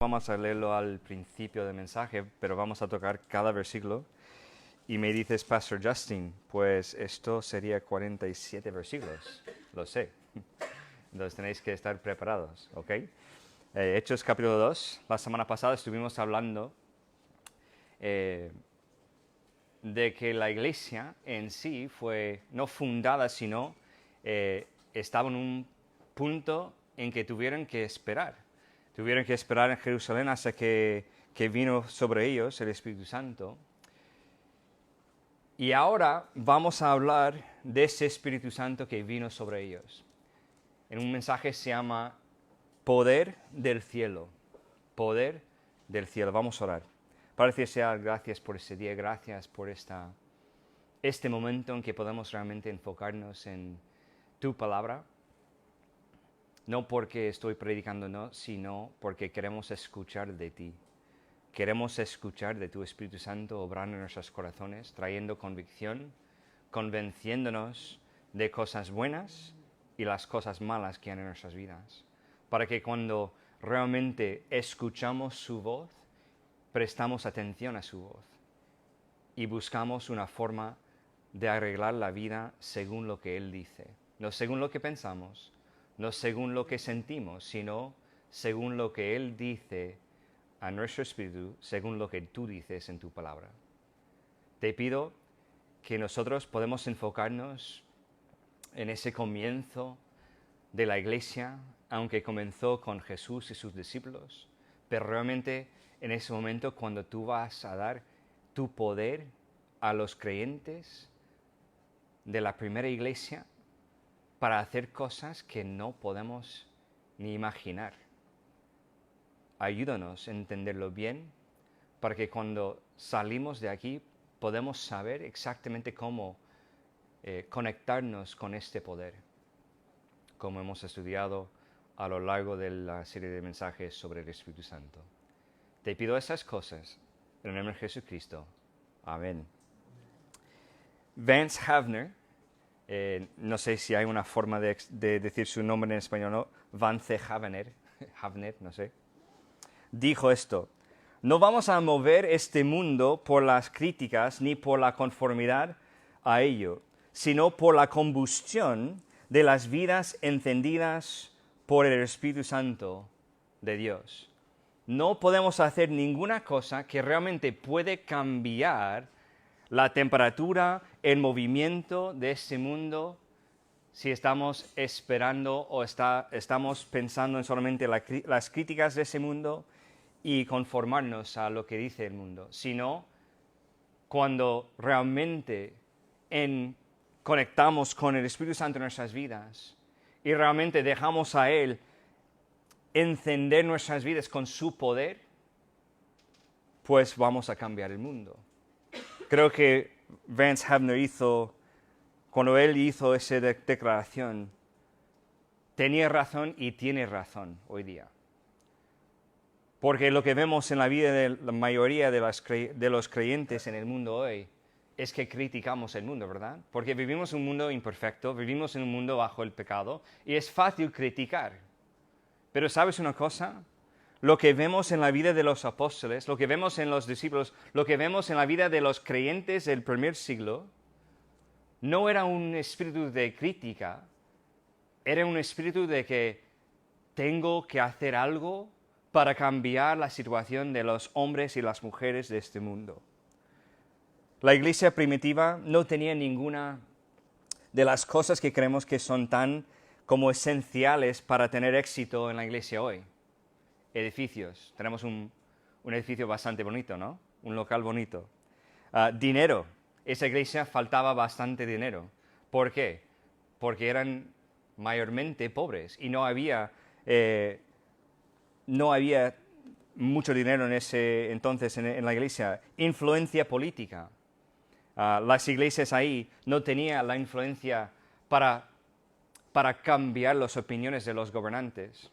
Vamos a leerlo al principio del mensaje, pero vamos a tocar cada versículo. Y me dices, Pastor Justin, pues esto sería 47 versículos. Lo sé. Entonces tenéis que estar preparados, ¿ok? Hechos capítulo 2. La semana pasada estuvimos hablando de que la iglesia en sí fue no fundada, sino estaba en un punto en que tuvieron que esperar. Tuvieron que esperar en Jerusalén hasta que vino sobre ellos el Espíritu Santo. Y ahora vamos a hablar de ese Espíritu Santo que vino sobre ellos. En un mensaje se llama Poder del Cielo. Poder del Cielo. Vamos a orar. Padre Celestial, gracias por este día, gracias por este momento en que podemos realmente enfocarnos en tu palabra. No porque estoy predicando, no, sino porque queremos escuchar de ti. Queremos escuchar de tu Espíritu Santo obrando en nuestros corazones, trayendo convicción, convenciéndonos de cosas buenas y las cosas malas que hay en nuestras vidas. Para que cuando realmente escuchamos su voz, prestamos atención a su voz y buscamos una forma de arreglar la vida según lo que Él dice. No según lo que pensamos, no según lo que sentimos, sino según lo que Él dice a nuestro espíritu, según lo que tú dices en tu palabra. Te pido que nosotros podemos enfocarnos en ese comienzo de la iglesia, aunque comenzó con Jesús y sus discípulos, pero realmente en ese momento cuando tú vas a dar tu poder a los creyentes de la primera iglesia para hacer cosas que no podemos ni imaginar. Ayúdanos a entenderlo bien para que cuando salimos de aquí podamos saber exactamente cómo conectarnos con este poder, como hemos estudiado a lo largo de la serie de mensajes sobre el Espíritu Santo. Te pido esas cosas en el nombre de Jesucristo. Amén. Vance Havner, no sé si hay una forma de decir su nombre en español o no, Vance Havner, no sé, dijo esto: no vamos a mover este mundo por las críticas ni por la conformidad a ello, sino por la combustión de las vidas encendidas por el Espíritu Santo de Dios. No podemos hacer ninguna cosa que realmente puede cambiar la temperatura, el movimiento de este mundo si estamos esperando o estamos pensando en solamente las críticas de ese mundo y conformarnos a lo que dice el mundo, sino cuando realmente conectamos con el Espíritu Santo en nuestras vidas y realmente dejamos a Él encender nuestras vidas con su poder, pues vamos a cambiar el mundo. Creo que Vance Havner cuando él hizo esa declaración, tenía razón y tiene razón hoy día. Porque lo que vemos en la vida de la mayoría de los creyentes en el mundo hoy es que criticamos el mundo, ¿verdad? Porque vivimos en un mundo imperfecto, vivimos en un mundo bajo el pecado y es fácil criticar. Pero ¿sabes una cosa? Lo que vemos en la vida de los apóstoles, lo que vemos en los discípulos, lo que vemos en la vida de los creyentes del primer siglo, no era un espíritu de crítica, era un espíritu de que tengo que hacer algo para cambiar la situación de los hombres y las mujeres de este mundo. La iglesia primitiva no tenía ninguna de las cosas que creemos que son tan como esenciales para tener éxito en la iglesia hoy. Edificios. Tenemos un edificio bastante bonito, ¿no? Un local bonito. Dinero. Esa iglesia faltaba bastante dinero. ¿Por qué? Porque eran mayormente pobres y no había mucho dinero en ese entonces en la iglesia. Influencia política. Las iglesias ahí no tenían la influencia para cambiar las opiniones de los gobernantes.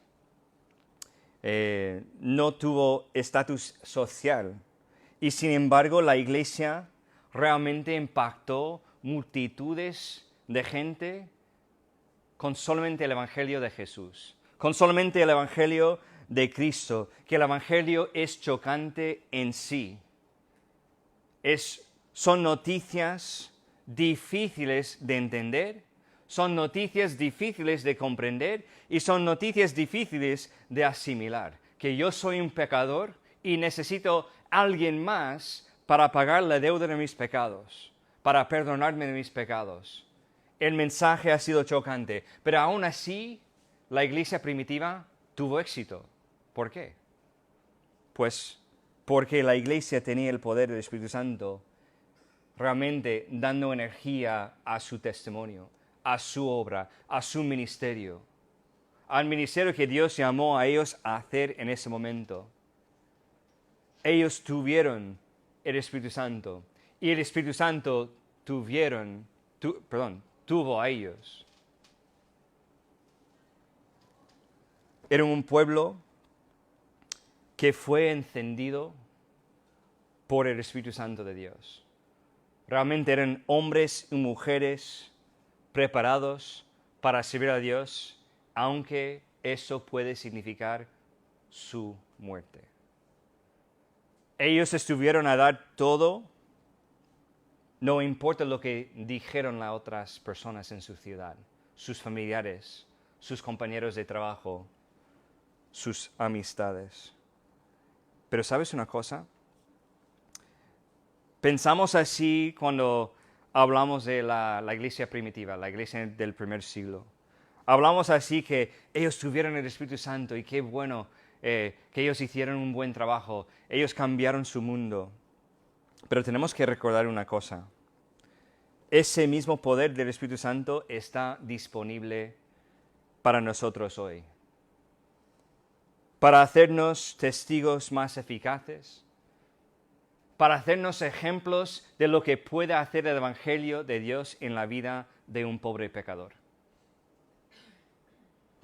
No tuvo estatus social. Y sin embargo, la iglesia realmente impactó multitudes de gente con solamente el Evangelio de Jesús, con solamente el Evangelio de Cristo, que el Evangelio es chocante en sí. Son noticias difíciles de entender, son noticias difíciles de comprender y son noticias difíciles de asimilar. Que yo soy un pecador y necesito a alguien más para pagar la deuda de mis pecados, para perdonarme de mis pecados. El mensaje ha sido chocante, pero aún así la iglesia primitiva tuvo éxito. ¿Por qué? Pues porque la iglesia tenía el poder del Espíritu Santo realmente dando energía a su testimonio, a su obra, a su ministerio, al ministerio que Dios llamó a ellos a hacer en ese momento. Ellos tuvieron el Espíritu Santo y el Espíritu Santo tuvo a ellos. Era un pueblo que fue encendido por el Espíritu Santo de Dios. Realmente eran hombres y mujeres preparados para servir a Dios, aunque eso puede significar su muerte. Ellos estuvieron a dar todo, no importa lo que dijeron las otras personas en su ciudad, sus familiares, sus compañeros de trabajo, sus amistades. Pero ¿sabes una cosa? Pensamos así cuando hablamos de la iglesia primitiva, la iglesia del primer siglo. Hablamos así que ellos tuvieron el Espíritu Santo y qué bueno que ellos hicieron un buen trabajo, ellos cambiaron su mundo. Pero tenemos que recordar una cosa. Ese mismo poder del Espíritu Santo está disponible para nosotros hoy. Para hacernos testigos más eficaces, para hacernos ejemplos de lo que puede hacer el Evangelio de Dios en la vida de un pobre pecador.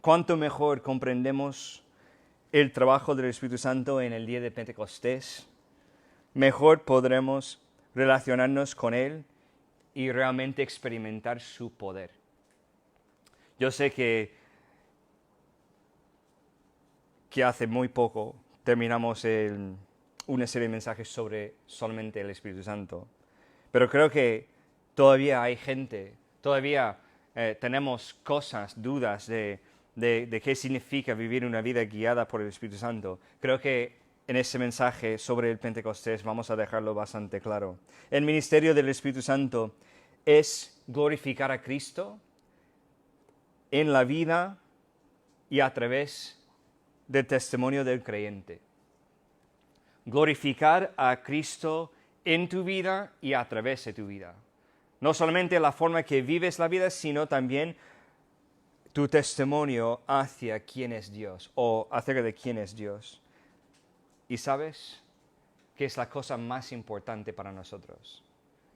Cuánto mejor comprendemos el trabajo del Espíritu Santo en el día de Pentecostés, mejor podremos relacionarnos con Él y realmente experimentar su poder. Yo sé que hace muy poco terminamos una serie de mensajes sobre solamente el Espíritu Santo. Pero creo que todavía hay gente, todavía tenemos dudas de qué significa vivir una vida guiada por el Espíritu Santo. Creo que en ese mensaje sobre el Pentecostés vamos a dejarlo bastante claro. El ministerio del Espíritu Santo es glorificar a Cristo en la vida y a través del testimonio del creyente. Glorificar a Cristo en tu vida y a través de tu vida. No solamente la forma que vives la vida, sino también tu testimonio hacia quién es Dios o acerca de quién es Dios. ¿Y sabes qué es la cosa más importante para nosotros?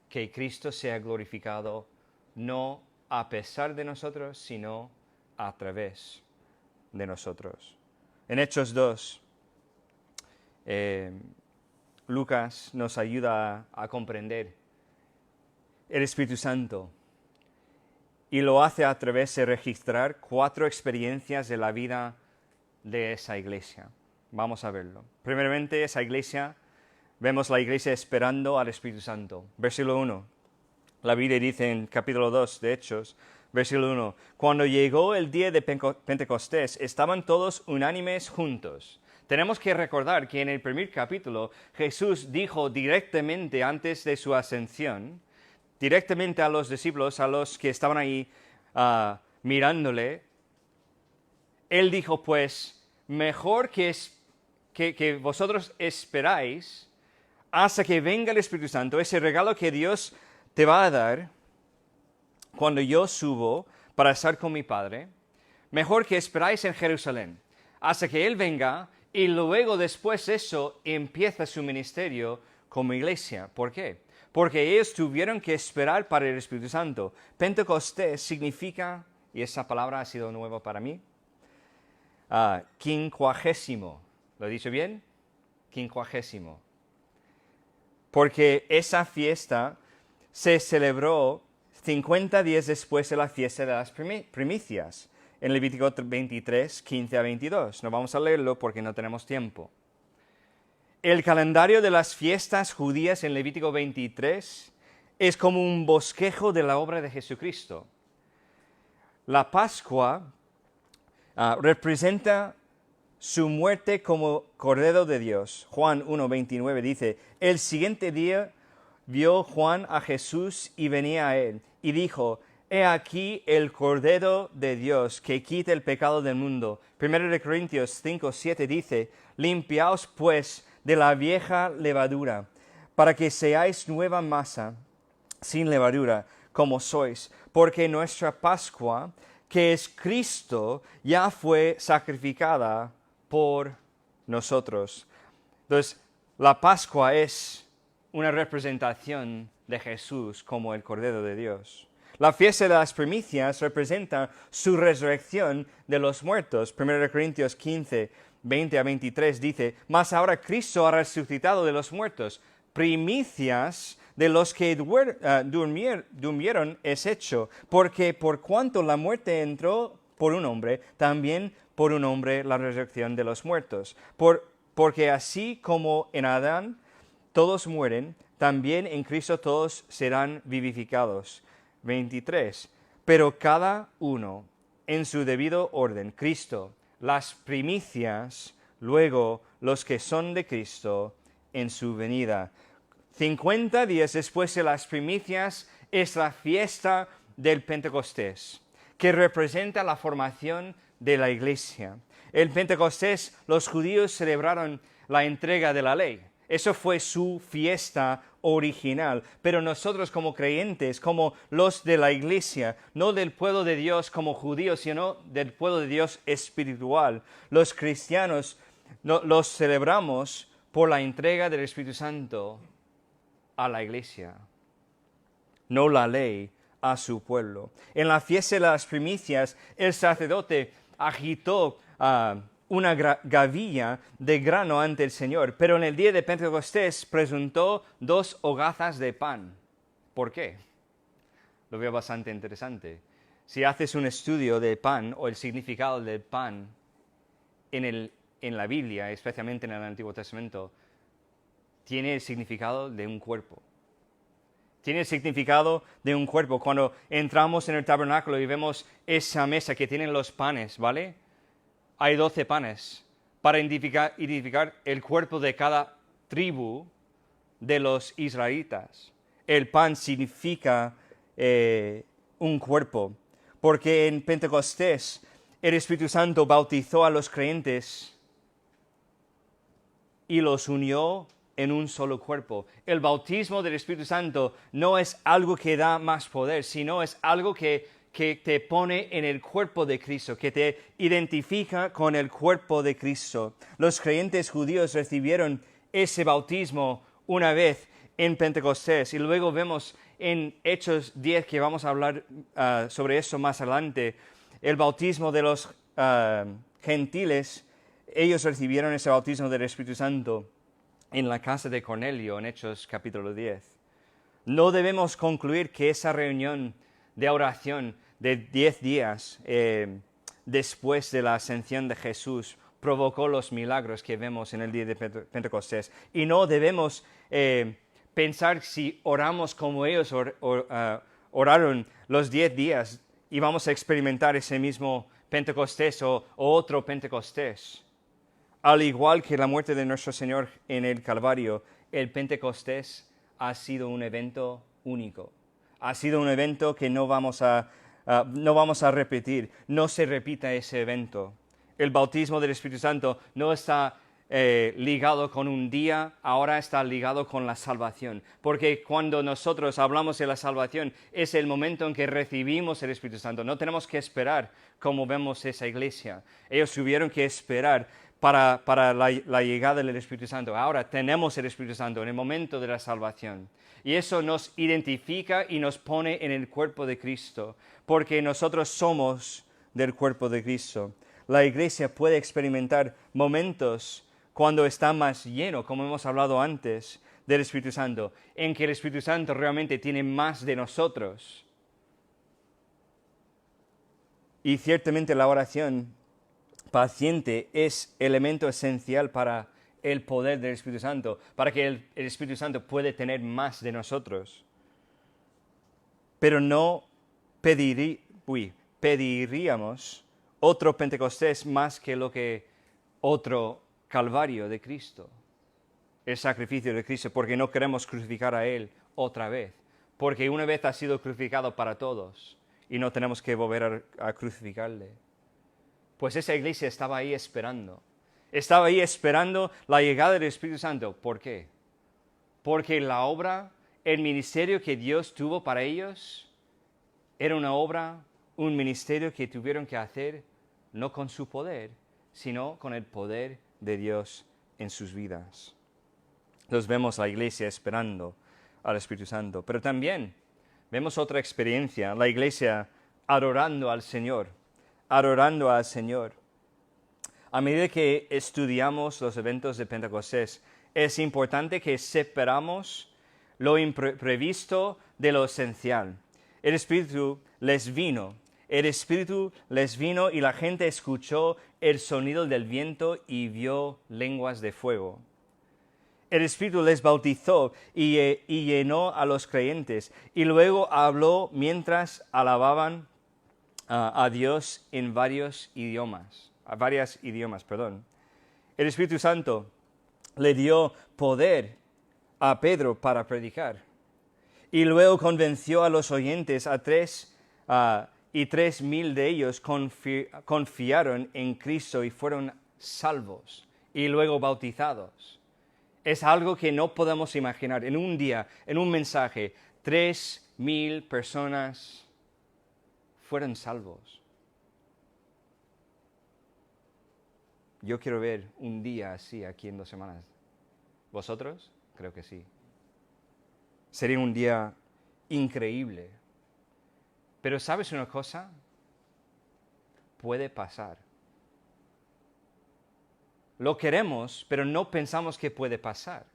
Que Cristo sea glorificado no a pesar de nosotros, sino a través de nosotros. En Hechos 2, Lucas nos ayuda a comprender el Espíritu Santo y lo hace a través de registrar 4 experiencias de la vida de esa iglesia. Vamos a verlo. Primeramente, esa iglesia, vemos la iglesia esperando al Espíritu Santo. Versículo 1. La Biblia dice en capítulo 2 de Hechos, versículo 1, cuando llegó el día de Pentecostés, estaban todos unánimes juntos. Tenemos que recordar que en el primer capítulo Jesús dijo directamente antes de su ascensión, directamente a los discípulos, a los que estaban ahí mirándole, Él dijo, pues, mejor que vosotros esperáis hasta que venga el Espíritu Santo, ese regalo que Dios te va a dar cuando yo subo para estar con mi Padre, mejor que esperáis en Jerusalén hasta que Él venga y luego después de eso empieza su ministerio como iglesia. ¿Por qué? Porque ellos tuvieron que esperar para el Espíritu Santo. Pentecostés significa, y esa palabra ha sido nueva para mí, 50. ¿Lo he dicho bien? 50. Porque esa fiesta se celebró 50 días después de la fiesta de las primicias. en Levítico 23, 15 a 22. No vamos a leerlo porque no tenemos tiempo. El calendario de las fiestas judías en Levítico 23 es como un bosquejo de la obra de Jesucristo. La Pascua representa su muerte como Cordero de Dios. Juan 1:29 dice, el siguiente día vio Juan a Jesús y venía a él, y dijo, he aquí el Cordero de Dios que quita el pecado del mundo. 1 Corintios 5:7 dice, limpiaos pues de la vieja levadura, para que seáis nueva masa, sin levadura, como sois, porque nuestra Pascua, que es Cristo, ya fue sacrificada por nosotros. Entonces, la Pascua es una representación de Jesús como el Cordero de Dios. La fiesta de las primicias representa su resurrección de los muertos. 1 Corintios 15, 20 a 23 dice, mas ahora Cristo ha resucitado de los muertos, primicias de los que durmieron es hecho, porque por cuanto la muerte entró por un hombre, también por un hombre la resurrección de los muertos. Porque así como en Adán todos mueren, también en Cristo todos serán vivificados. 23. Pero cada uno en su debido orden. Cristo, las primicias, luego los que son de Cristo en su venida. 50 días después de las primicias es la fiesta del Pentecostés, que representa la formación de la iglesia. El Pentecostés, los judíos celebraron la entrega de la ley. Eso fue su fiesta original. Pero nosotros como creyentes, como los de la iglesia, no del pueblo de Dios como judíos, sino del pueblo de Dios espiritual, los cristianos los celebramos por la entrega del Espíritu Santo a la iglesia, no la ley a su pueblo. En la fiesta de las primicias, el sacerdote agitó una gavilla de grano ante el Señor, pero en el día de Pentecostés presentó 2 hogazas de pan. ¿Por qué? Lo veo bastante interesante. Si haces un estudio de pan o el significado del pan en la Biblia, especialmente en el Antiguo Testamento, tiene el significado de un cuerpo. Tiene el significado de un cuerpo. Cuando entramos en el tabernáculo y vemos esa mesa que tiene los panes, ¿vale? Hay 12 panes para identificar el cuerpo de cada tribu de los israelitas. El pan significa un cuerpo, porque en Pentecostés el Espíritu Santo bautizó a los creyentes y los unió en un solo cuerpo. El bautismo del Espíritu Santo no es algo que da más poder, sino es algo que te pone en el cuerpo de Cristo, que te identifica con el cuerpo de Cristo. Los creyentes judíos recibieron ese bautismo una vez en Pentecostés, y luego vemos en Hechos 10, que vamos a hablar sobre eso más adelante, el bautismo de los gentiles. Ellos recibieron ese bautismo del Espíritu Santo en la casa de Cornelio, en Hechos capítulo 10. No debemos concluir que esa reunión de oración de 10 días después de la ascensión de Jesús provocó los milagros que vemos en el día de Pentecostés. Y no debemos pensar si oramos como ellos oraron los 10 días y vamos a experimentar ese mismo Pentecostés o otro Pentecostés. Al igual que la muerte de nuestro Señor en el Calvario, el Pentecostés ha sido un evento único. Ha sido un evento que no vamos a repetir. No se repita ese evento. El bautismo del Espíritu Santo no está ligado con un día, ahora está ligado con la salvación. Porque cuando nosotros hablamos de la salvación, es el momento en que recibimos el Espíritu Santo. No tenemos que esperar como vemos esa iglesia. Ellos tuvieron que esperar para la llegada del Espíritu Santo. Ahora tenemos el Espíritu Santo en el momento de la salvación. Y eso nos identifica y nos pone en el cuerpo de Cristo, porque nosotros somos del cuerpo de Cristo. La iglesia puede experimentar momentos cuando está más lleno, como hemos hablado antes, del Espíritu Santo, en que el Espíritu Santo realmente tiene más de nosotros. Y ciertamente la oración paciente es elemento esencial para el poder del Espíritu Santo, para que el Espíritu Santo puede tener más de nosotros. Pero no pediríamos otro Pentecostés más que lo que otro Calvario de Cristo, el sacrificio de Cristo, porque no queremos crucificar a Él otra vez, porque una vez ha sido crucificado para todos y no tenemos que volver a crucificarle. Pues esa iglesia estaba ahí esperando la llegada del Espíritu Santo. ¿Por qué? Porque la obra, el ministerio que Dios tuvo para ellos, era una obra, un ministerio que tuvieron que hacer no con su poder, sino con el poder de Dios en sus vidas. Entonces vemos la iglesia esperando al Espíritu Santo, pero también vemos otra experiencia, la iglesia adorando al Señor. A medida que estudiamos los eventos de Pentecostés, es importante que separamos lo imprevisto de lo esencial. El Espíritu les vino y la gente escuchó el sonido del viento y vio lenguas de fuego. El Espíritu les bautizó y llenó a los creyentes, y luego habló mientras alababan a Dios en varios idiomas. El Espíritu Santo le dio poder a Pedro para predicar, y luego convenció a los oyentes y 3,000 de ellos confiaron en Cristo y fueron salvos y luego bautizados. Es algo que no podemos imaginar. En un día, en un mensaje, 3,000 personas fueron salvos. Yo quiero ver un día así aquí en 2 semanas. ¿Vosotros? Creo que sí. Sería un día increíble. Pero ¿sabes una cosa? Puede pasar. Lo queremos, pero no pensamos que puede pasar.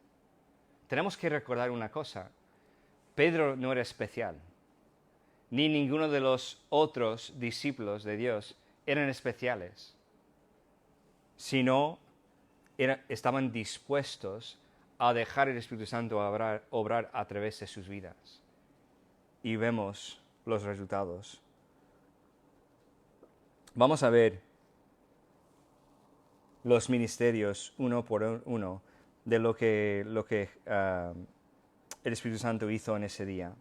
Tenemos que recordar una cosa. Pedro no era especial, ni ninguno de los otros discípulos de Dios eran especiales, sino estaban dispuestos a dejar el Espíritu Santo obrar a través de sus vidas. Y vemos los resultados. Vamos a ver los ministerios uno por uno de lo que el Espíritu Santo hizo en ese día.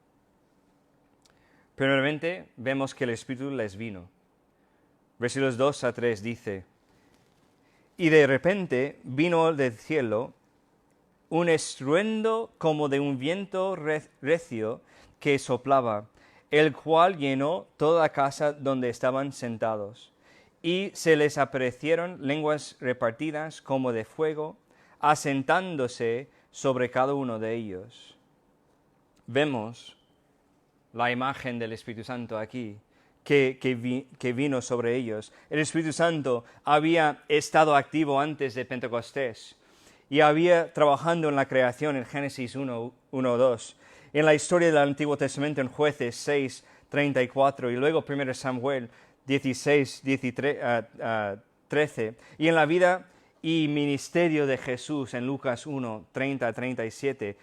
Primeramente, vemos que el Espíritu les vino. Versículos 2 a 3 dice: y de repente vino del cielo un estruendo como de un viento recio que soplaba, el cual llenó toda la casa donde estaban sentados. Y se les aparecieron lenguas repartidas como de fuego, asentándose sobre cada uno de ellos. Vemos la imagen del Espíritu Santo aquí, que vino sobre ellos. El Espíritu Santo había estado activo antes de Pentecostés y había trabajando en la creación en Génesis 1:2, en la historia del Antiguo Testamento en Jueces 6:34 y luego 1 Samuel 16:13, y en la vida y ministerio de Jesús en Lucas 1:30-37,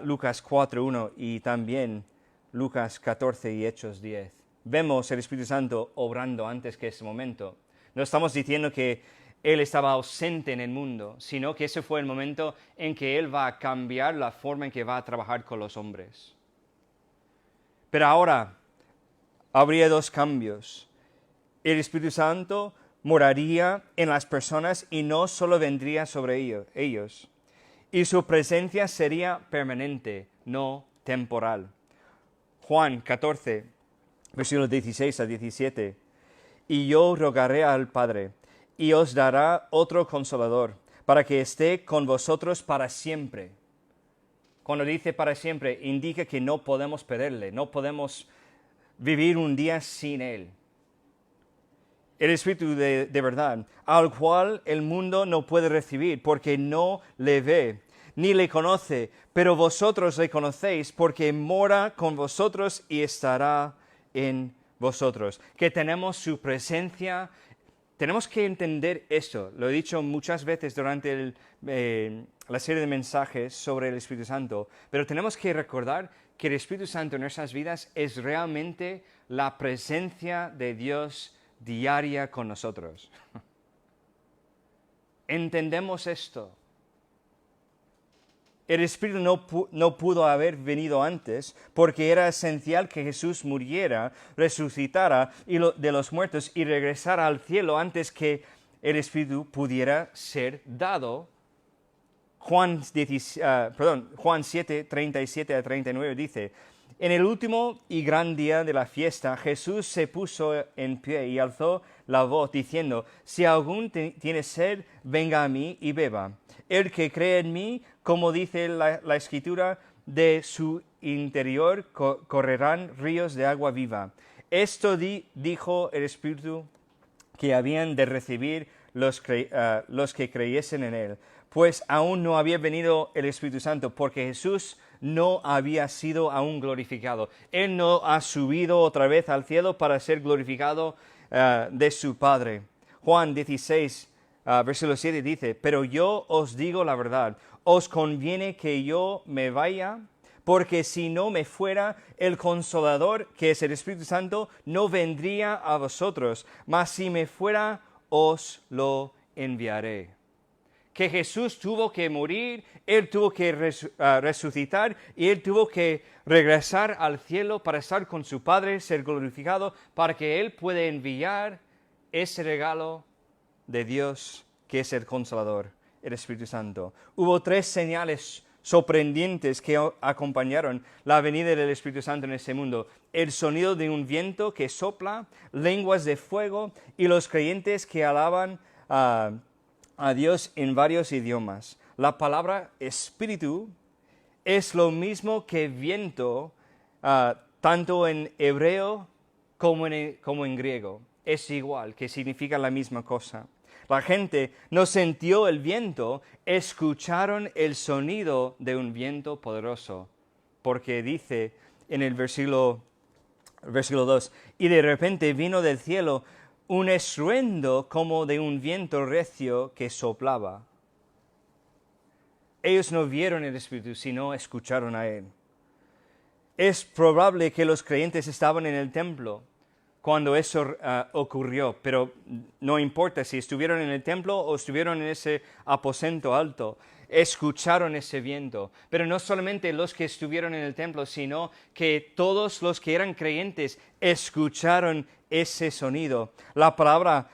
Lucas 4:1 y también Lucas 14 y Hechos 10. Vemos el Espíritu Santo obrando antes que ese momento. No estamos diciendo que Él estaba ausente en el mundo, sino que ese fue el momento en que Él va a cambiar la forma en que va a trabajar con los hombres. Pero ahora habría 2 cambios. El Espíritu Santo moraría en las personas y no solo vendría sobre ellos. Y su presencia sería permanente, no temporal. Juan 14, versículos 16 a 17. Y yo rogaré al Padre, y os dará otro Consolador, para que esté con vosotros para siempre. Cuando dice para siempre, indica que no podemos perderle, no podemos vivir un día sin Él. El Espíritu de verdad, al cual el mundo no puede recibir, porque no le ve, ni le conoce, pero vosotros le conocéis, porque mora con vosotros y estará en vosotros, que tenemos su presencia. Tenemos que entender esto, lo he dicho muchas veces durante la serie de mensajes sobre el Espíritu Santo, pero tenemos que recordar que el Espíritu Santo en nuestras vidas es realmente la presencia de Dios diaria con nosotros. ¿Entendemos esto? El Espíritu no pudo haber venido antes porque era esencial que Jesús muriera, resucitara de los muertos y regresara al cielo antes que el Espíritu pudiera ser dado. Juan 7, 37 a 39 dice, en el último y gran día de la fiesta, Jesús se puso en pie y alzó la voz diciendo, si algún tiene sed, venga a mí y beba. El que cree en mí, como dice la Escritura, de su interior correrán ríos de agua viva. Esto dijo el Espíritu que habían de recibir los que creyesen en él, pues aún no había venido el Espíritu Santo, porque Jesús no había sido aún glorificado. Él no ha subido otra vez al cielo para ser glorificado de su Padre. Juan 16, versículo 7 dice, pero yo os digo la verdad, os conviene que yo me vaya, porque si no me fuera, el Consolador, que es el Espíritu Santo, no vendría a vosotros, mas si me fuera, os lo enviaré. Que Jesús tuvo que morir, Él tuvo que resucitar y Él tuvo que regresar al cielo para estar con su Padre, ser glorificado, para que Él pueda enviar ese regalo de Dios que es el Consolador, el Espíritu Santo. Hubo 3 señales sorprendentes que acompañaron la venida del Espíritu Santo en este mundo. El sonido de un viento que sopla, lenguas de fuego y los creyentes que alaban a Dios en varios idiomas. La palabra espíritu es lo mismo que viento, tanto en hebreo como en griego. Es igual, que significa la misma cosa. La gente no sintió el viento, escucharon el sonido de un viento poderoso, porque dice en el versículo 2, y de repente vino del cielo un estruendo como de un viento recio que soplaba. Ellos no vieron el Espíritu, sino escucharon a Él. Es probable que los creyentes estaban en el templo cuando eso ocurrió, pero no importa si estuvieron en el templo o estuvieron en ese aposento alto, escucharon ese viento. Pero no solamente los que estuvieron en el templo, sino que todos los que eran creyentes escucharon ese sonido. La palabra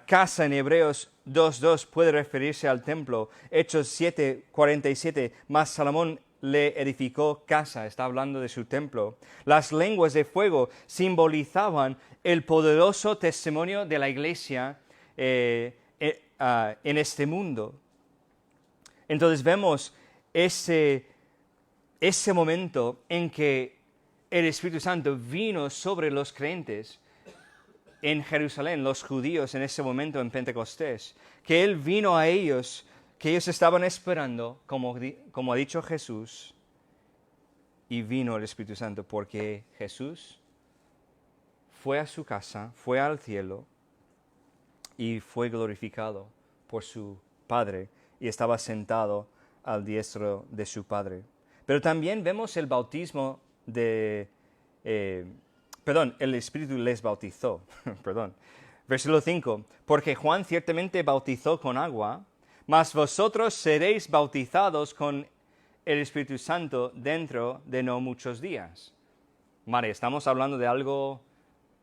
casa en Hebreos 2:2 puede referirse al templo. Hechos 7:47, mas Salomón le edificó casa, está hablando de su templo. Las lenguas de fuego simbolizaban el poderoso testimonio de la iglesia en este mundo. Entonces vemos ese momento en que el Espíritu Santo vino sobre los creyentes en Jerusalén, los judíos en ese momento en Pentecostés, que Él vino a ellos, que ellos estaban esperando, como ha dicho Jesús, y vino el Espíritu Santo, porque Jesús fue a su casa, fue al cielo, y fue glorificado por su Padre, y estaba sentado al diestro de su Padre. Pero también vemos el bautismo el Espíritu les bautizó, Versículo 5, porque Juan ciertamente bautizó con agua, mas vosotros seréis bautizados con el Espíritu Santo dentro de no muchos días. Vale, estamos hablando de algo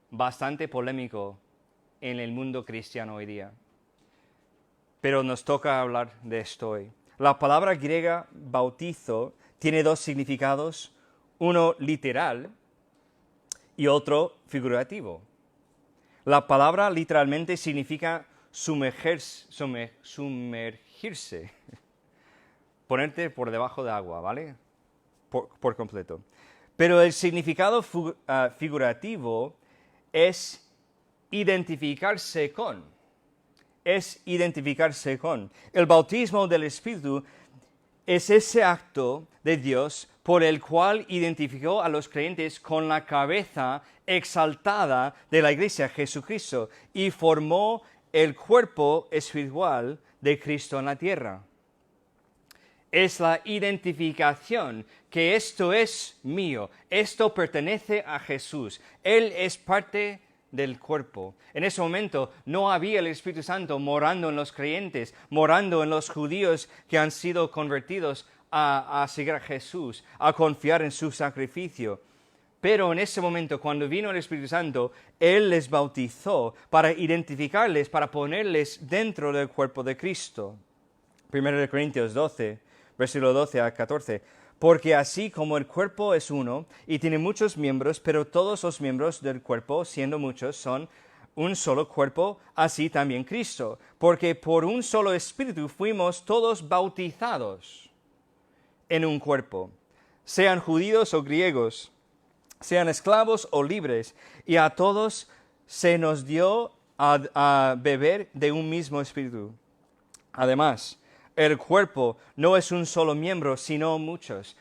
bastante polémico en el mundo cristiano hoy día. Pero nos toca hablar de esto hoy. La palabra griega bautizo tiene 2 significados, uno literal y otro figurativo. La palabra literalmente significa sumergirse, ponerte por debajo de agua, ¿vale? Por completo. Pero el significado figurativo es identificarse con. El bautismo del Espíritu es ese acto de Dios por el cual identificó a los creyentes con la cabeza exaltada de la iglesia, Jesucristo, y formó el cuerpo espiritual de Cristo en la tierra. Es la identificación que esto es mío, esto pertenece a Jesús, Él es parte del cuerpo. En ese momento no había el Espíritu Santo morando en los creyentes, morando en los judíos que han sido convertidos a seguir a Jesús, a confiar en su sacrificio. Pero en ese momento, cuando vino el Espíritu Santo, Él les bautizó para identificarles, para ponerles dentro del cuerpo de Cristo. 1 Corintios 12, versículo 12 a 14. Porque así como el cuerpo es uno y tiene muchos miembros, pero todos los miembros del cuerpo, siendo muchos, son un solo cuerpo, así también Cristo. Porque por un solo Espíritu fuimos todos bautizados en un cuerpo, sean judíos o griegos, sean esclavos o libres, y a todos se nos dio a beber de un mismo Espíritu. Además, el cuerpo no es un solo miembro, sino muchos.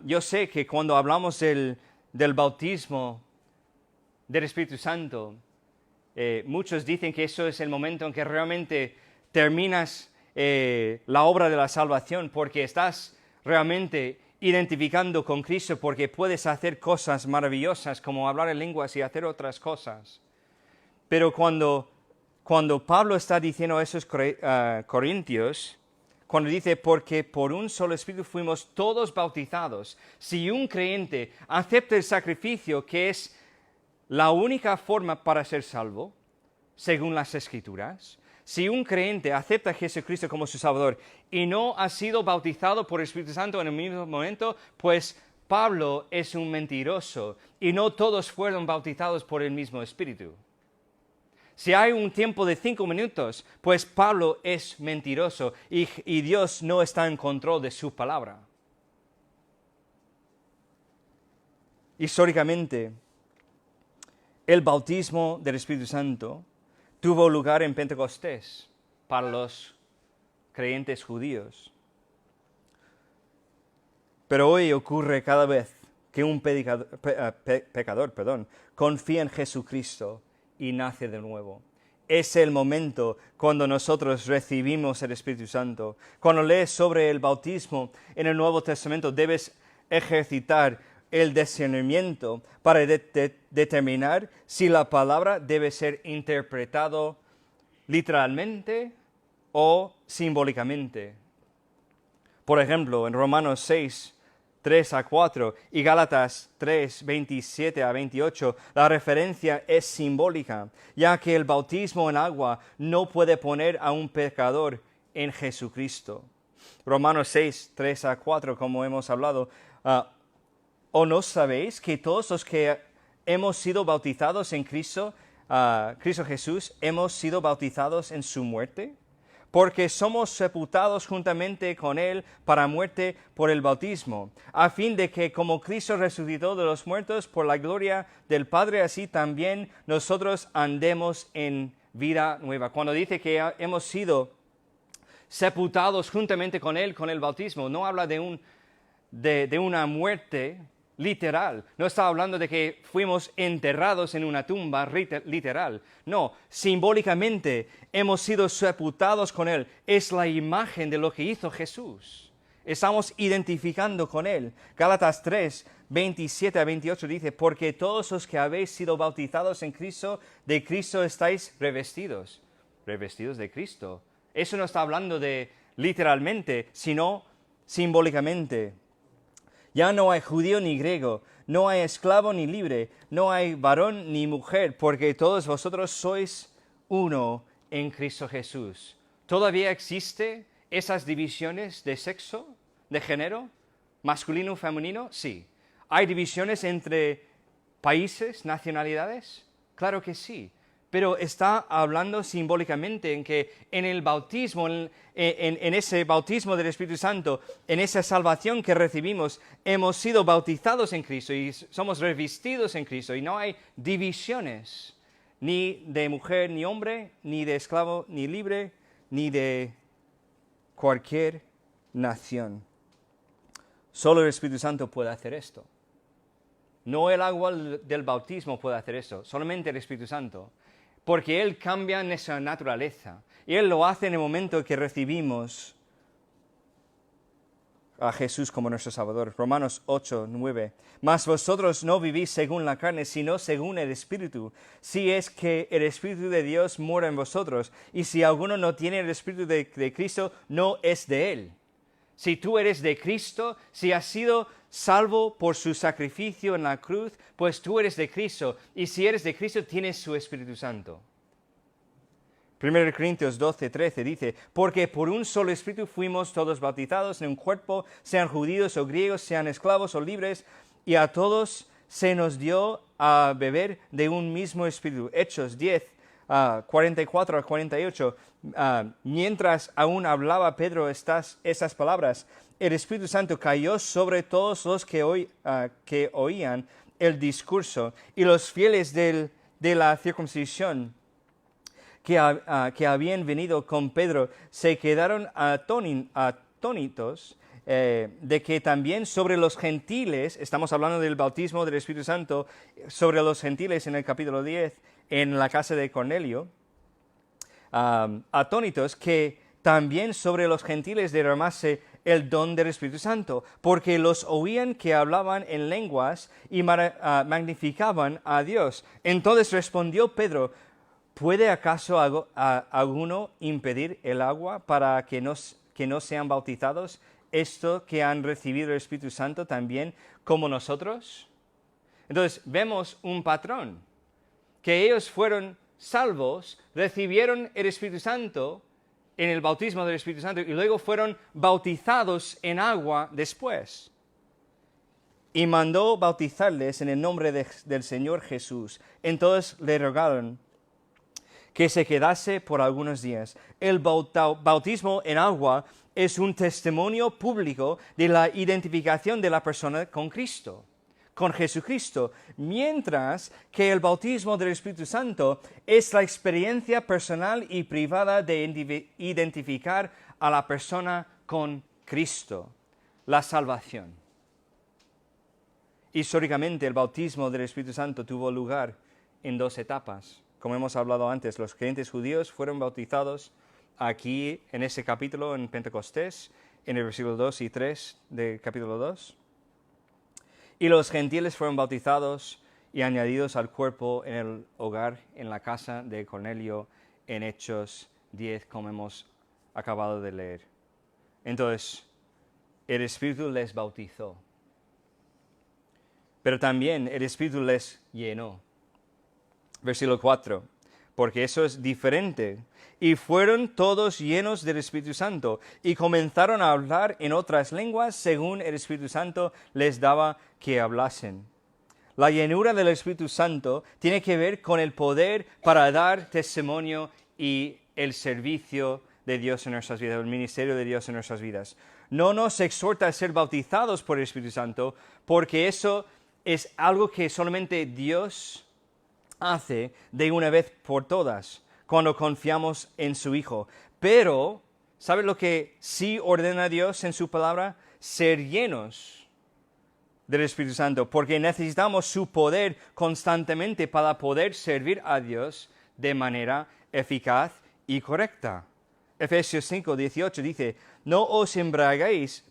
Yo sé que cuando hablamos del bautismo del Espíritu Santo, muchos dicen que eso es el momento en que realmente terminas la obra de la salvación, porque estás realmente identificando con Cristo, porque puedes hacer cosas maravillosas como hablar en lenguas y hacer otras cosas. Pero cuando Pablo está diciendo a esos corintios, cuando dice, porque por un solo Espíritu fuimos todos bautizados, si un creyente acepta el sacrificio, que es la única forma para ser salvo, según las Escrituras, si un creyente acepta a Jesucristo como su Salvador y no ha sido bautizado por el Espíritu Santo en el mismo momento, pues Pablo es un mentiroso y no todos fueron bautizados por el mismo Espíritu. Si hay un tiempo de 5 minutos, pues Pablo es mentiroso y Dios no está en control de su palabra. Históricamente, el bautismo del Espíritu Santo tuvo lugar en Pentecostés para los creyentes judíos. Pero hoy ocurre cada vez que un pecador confía en Jesucristo y nace de nuevo. Es el momento cuando nosotros recibimos el Espíritu Santo. Cuando lees sobre el bautismo en el Nuevo Testamento, debes ejercitar el discernimiento para determinar si la palabra debe ser interpretado literalmente o simbólicamente. Por ejemplo, en Romanos 6, 3 a 4 y Gálatas 3, 27 a 28, la referencia es simbólica, ya que el bautismo en agua no puede poner a un pecador en Jesucristo. Romanos 6, 3 a 4, como hemos hablado, ¿o no sabéis que todos los que hemos sido bautizados en Cristo Jesús, hemos sido bautizados en su muerte? Porque somos sepultados juntamente con Él para muerte por el bautismo, a fin de que como Cristo resucitó de los muertos por la gloria del Padre, así también nosotros andemos en vida nueva. Cuando dice que hemos sido sepultados juntamente con Él, con el bautismo, no habla de una muerte literal. No está hablando de que fuimos enterrados en una tumba literal. No, simbólicamente hemos sido sepultados con Él. Es la imagen de lo que hizo Jesús. Estamos identificando con Él. Gálatas 3, 27 a 28 dice, porque todos los que habéis sido bautizados en Cristo, de Cristo estáis revestidos. Revestidos de Cristo. Eso no está hablando de literalmente, sino simbólicamente. Ya no hay judío ni griego, no hay esclavo ni libre, no hay varón ni mujer, porque todos vosotros sois uno en Cristo Jesús. ¿Todavía existen esas divisiones de sexo, de género, masculino y femenino? Sí. ¿Hay divisiones entre países, nacionalidades? Claro que sí. Pero está hablando simbólicamente en que en el bautismo, en ese bautismo del Espíritu Santo, en esa salvación que recibimos, hemos sido bautizados en Cristo y somos revestidos en Cristo. Y no hay divisiones, ni de mujer ni hombre, ni de esclavo ni libre, ni de cualquier nación. Solo el Espíritu Santo puede hacer esto. No el agua del bautismo puede hacer esto, solamente el Espíritu Santo. Porque Él cambia nuestra naturaleza. Y Él lo hace en el momento que recibimos a Jesús como nuestro Salvador. Romanos 8, 9. Mas vosotros no vivís según la carne, sino según el Espíritu. Si es que el Espíritu de Dios mora en vosotros. Y si alguno no tiene el Espíritu de Cristo, no es de Él. Si tú eres de Cristo, si has sido salvo por su sacrificio en la cruz, pues tú eres de Cristo. Y si eres de Cristo, tienes su Espíritu Santo. 1 Corintios 12, 13 dice, porque por un solo Espíritu fuimos todos bautizados en un cuerpo, sean judíos o griegos, sean esclavos o libres, y a todos se nos dio a beber de un mismo Espíritu. Hechos 10, 44 a 48. Mientras aún hablaba Pedro estas palabras, el Espíritu Santo cayó sobre todos los que oían el discurso, y los fieles de la circuncisión que habían venido con Pedro se quedaron atónitos de que también sobre los gentiles, estamos hablando del bautismo del Espíritu Santo, sobre los gentiles en el capítulo 10, en la casa de Cornelio, atónitos que también sobre los gentiles derramase el don del Espíritu Santo, porque los oían que hablaban en lenguas y magnificaban a Dios. Entonces respondió Pedro, ¿puede acaso alguno impedir el agua para que no sean bautizados, esto que han recibido el Espíritu Santo también como nosotros? Entonces vemos un patrón, que ellos fueron salvos, recibieron el Espíritu Santo en el bautismo del Espíritu Santo y luego fueron bautizados en agua después. Y mandó bautizarles en el nombre del Señor Jesús. Entonces le rogaron que se quedase por algunos días. El bautismo en agua es un testimonio público de la identificación de la persona con Cristo, con Jesucristo, mientras que el bautismo del Espíritu Santo es la experiencia personal y privada de identificar a la persona con Cristo, la salvación. Históricamente, el bautismo del Espíritu Santo tuvo lugar en dos etapas. Como hemos hablado antes, los creyentes judíos fueron bautizados aquí en ese capítulo, en Pentecostés, en el versículo 2 y 3 del capítulo 2. Y los gentiles fueron bautizados y añadidos al cuerpo en el hogar, en la casa de Cornelio, en Hechos 10, como hemos acabado de leer. Entonces, el Espíritu les bautizó, pero también el Espíritu les llenó. Versículo 4, porque eso es diferente. Y fueron todos llenos del Espíritu Santo y comenzaron a hablar en otras lenguas según el Espíritu Santo les daba que hablasen. La llenura del Espíritu Santo tiene que ver con el poder para dar testimonio y el servicio de Dios en nuestras vidas, el ministerio de Dios en nuestras vidas. No nos exhorta a ser bautizados por el Espíritu Santo, porque eso es algo que solamente Dios hace de una vez por todas, cuando confiamos en su Hijo. Pero, ¿sabe lo que sí ordena Dios en su palabra? Ser llenos del Espíritu Santo, porque necesitamos su poder constantemente para poder servir a Dios de manera eficaz y correcta. Efesios 5, 18 dice, no os embraguéis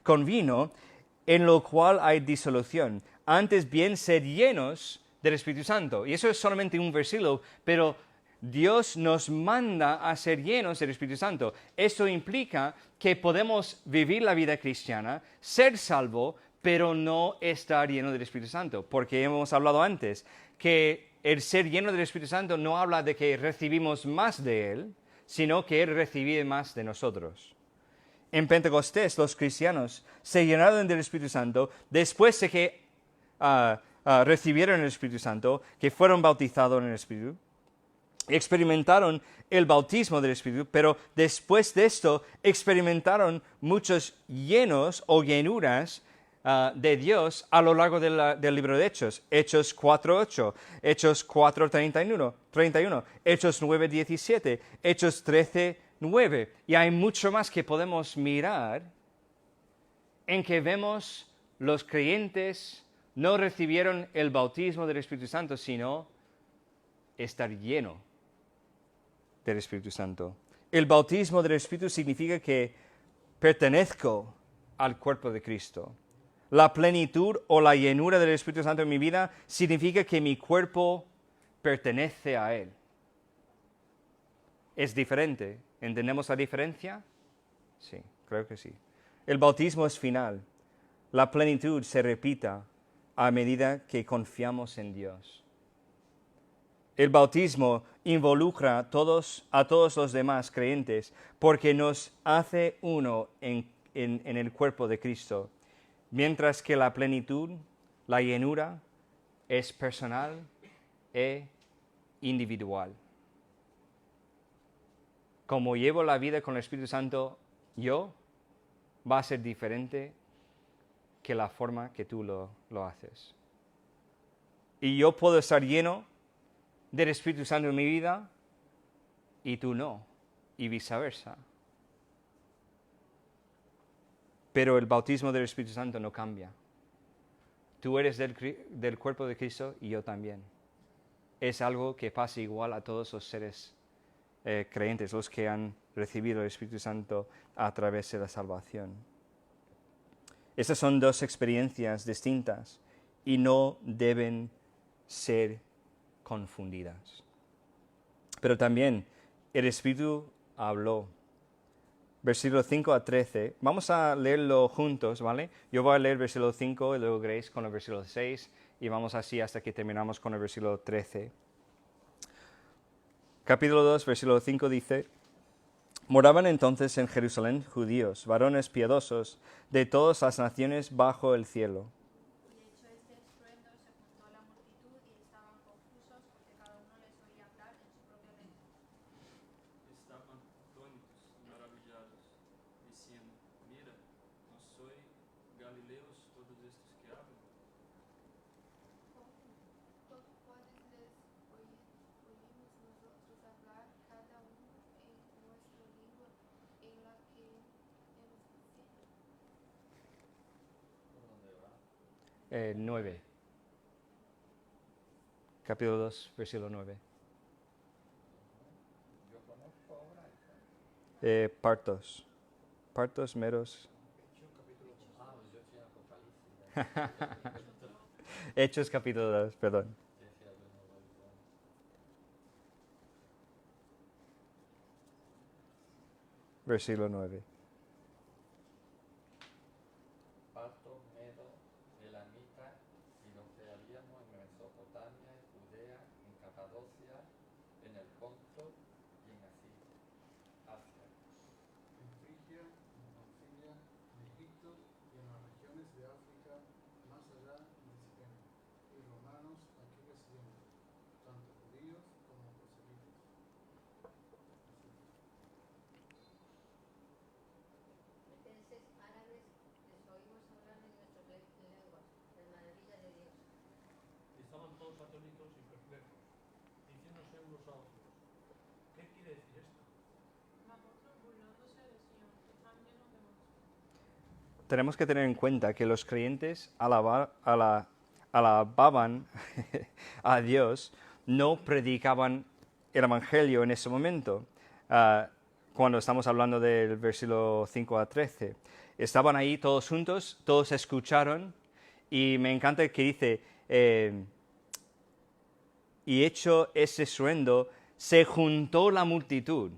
con vino, en lo cual hay disolución. Antes bien, ser llenos del Espíritu Santo. Y eso es solamente un versículo, pero Dios nos manda a ser llenos del Espíritu Santo. Esto implica que podemos vivir la vida cristiana, ser salvo, pero no estar lleno del Espíritu Santo. Porque hemos hablado antes que el ser lleno del Espíritu Santo no habla de que recibimos más de Él, sino que Él recibe más de nosotros. En Pentecostés los cristianos se llenaron del Espíritu Santo después de que recibieron el Espíritu Santo, que fueron bautizados en el Espíritu, experimentaron el bautismo del Espíritu, pero después de esto experimentaron muchos llenos o llenuras de Dios a lo largo del libro de Hechos. Hechos 4:8, Hechos 4:31, Hechos 9:17, Hechos 13:9, 9. Y hay mucho más que podemos mirar en que vemos los creyentes no recibieron el bautismo del Espíritu Santo, sino estar lleno del Espíritu Santo. El bautismo del Espíritu significa que pertenezco al cuerpo de Cristo. La plenitud o la llenura del Espíritu Santo en mi vida significa que mi cuerpo pertenece a Él. Es diferente. ¿Entendemos la diferencia? Sí, creo que sí. El bautismo es final. La plenitud se repita a medida que confiamos en Dios. El bautismo involucra a todos los demás creyentes porque nos hace uno en el cuerpo de Cristo, mientras que la plenitud, la llenura, es personal e individual. Como llevo la vida con el Espíritu Santo, va a ser diferente que la forma que tú lo haces. Y yo puedo estar lleno del Espíritu Santo en mi vida y tú no, y viceversa. Pero el bautismo del Espíritu Santo no cambia. Tú eres del cuerpo de Cristo y yo también. Es algo que pasa igual a todos los seres creyentes, los que han recibido el Espíritu Santo a través de la salvación. Estas son dos experiencias distintas y no deben ser confundidas. Pero también el Espíritu habló. Versículos 5 a 13. Vamos a leerlo juntos, ¿vale? Yo voy a leer versículo 5 y luego Grace con el versículo 6 y vamos así hasta que terminamos con el versículo 13. Capítulo 2, versículo 5 dice: Moraban entonces en Jerusalén judíos, varones piadosos, de todas las naciones bajo el cielo. Y hecho este estruendo, se juntó la multitud y estaban confusos porque cada uno les oía hablar en su propia lengua. Estaban atónitos y maravillados, diciendo: Mira, ¿no soy galileos todos estos que hablan? ¿Cuáles les oímos nosotros hablar, cada uno en nuestra lengua, en la que hemos nacido? 9. Capítulo 2, versículo 9. Partos. Partos, meros. Hechos capítulo 2, perdón. Versículo 9. Parto, Medo, Elamita y los que habíamos en Mesopotamia, en Judea, en Capadocia, en el Ponto y en Asia. En Frigia, en Panfilia, en Egipto y en las regiones de África, más allá de Sirene, y romanos aquí residentes, tanto judíos como proselitos. Cretenses, árabes, les oímos hablar en nuestras lenguas, de maravilla de Dios. Estaban todos atónitos y perplejos, diciéndose unos a otros: ¿Qué quiere decir esto? Mas otros burlándose decían: están llenos de demonios. Tenemos que tener en cuenta que los creyentes alababan a Dios, no predicaban el Evangelio en ese momento. Cuando estamos hablando del versículo 5 a 13. Estaban ahí todos juntos, todos escucharon, y me encanta que dice, y hecho ese estruendo, se juntó la multitud.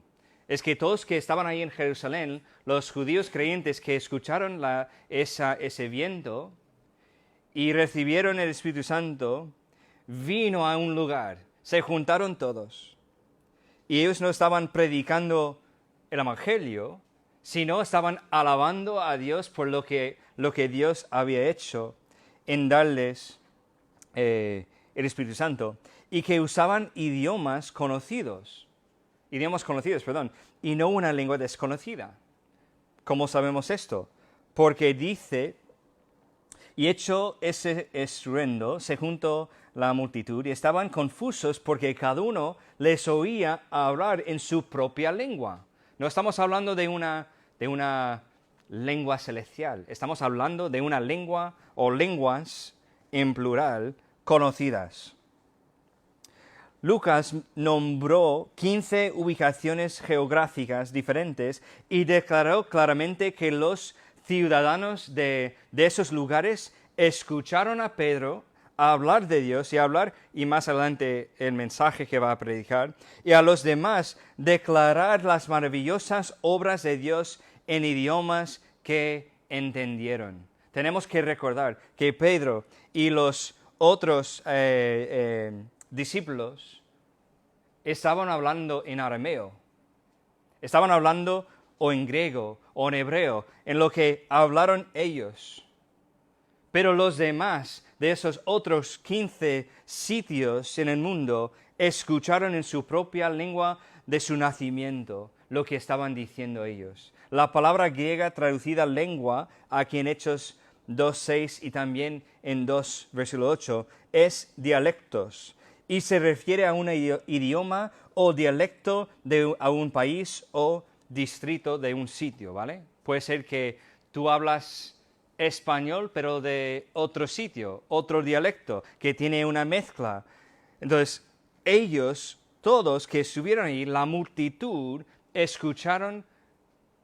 Es que todos que estaban ahí en Jerusalén, los judíos creyentes que escucharon ese viento y recibieron el Espíritu Santo, vino a un lugar, se juntaron todos. Y ellos no estaban predicando el Evangelio, sino estaban alabando a Dios por lo que Dios había hecho en darles el Espíritu Santo, y que usaban idiomas conocidos, y no una lengua desconocida. ¿Cómo sabemos esto? Porque dice, y hecho ese estruendo, se juntó la multitud y estaban confusos porque cada uno les oía hablar en su propia lengua. No estamos hablando de una lengua celestial, estamos hablando de una lengua o lenguas en plural conocidas. Lucas nombró 15 ubicaciones geográficas diferentes y declaró claramente que los ciudadanos de esos lugares escucharon a Pedro hablar de Dios y más adelante el mensaje que va a predicar, y a los demás declarar las maravillosas obras de Dios en idiomas que entendieron. Tenemos que recordar que Pedro y los otros discípulos estaban hablando en arameo, estaban hablando o en griego o en hebreo, en lo que hablaron ellos. Pero los demás de esos otros 15 sitios en el mundo escucharon en su propia lengua de su nacimiento lo que estaban diciendo ellos. La palabra griega traducida lengua, aquí en Hechos 2.6 y también en 2, versículo 8, es dialectos y se refiere a un idioma o dialecto a un país o distrito de un sitio, ¿vale? Puede ser que tú hablas español, pero de otro sitio, otro dialecto, que tiene una mezcla. Entonces, ellos, todos que estuvieron ahí, la multitud, escucharon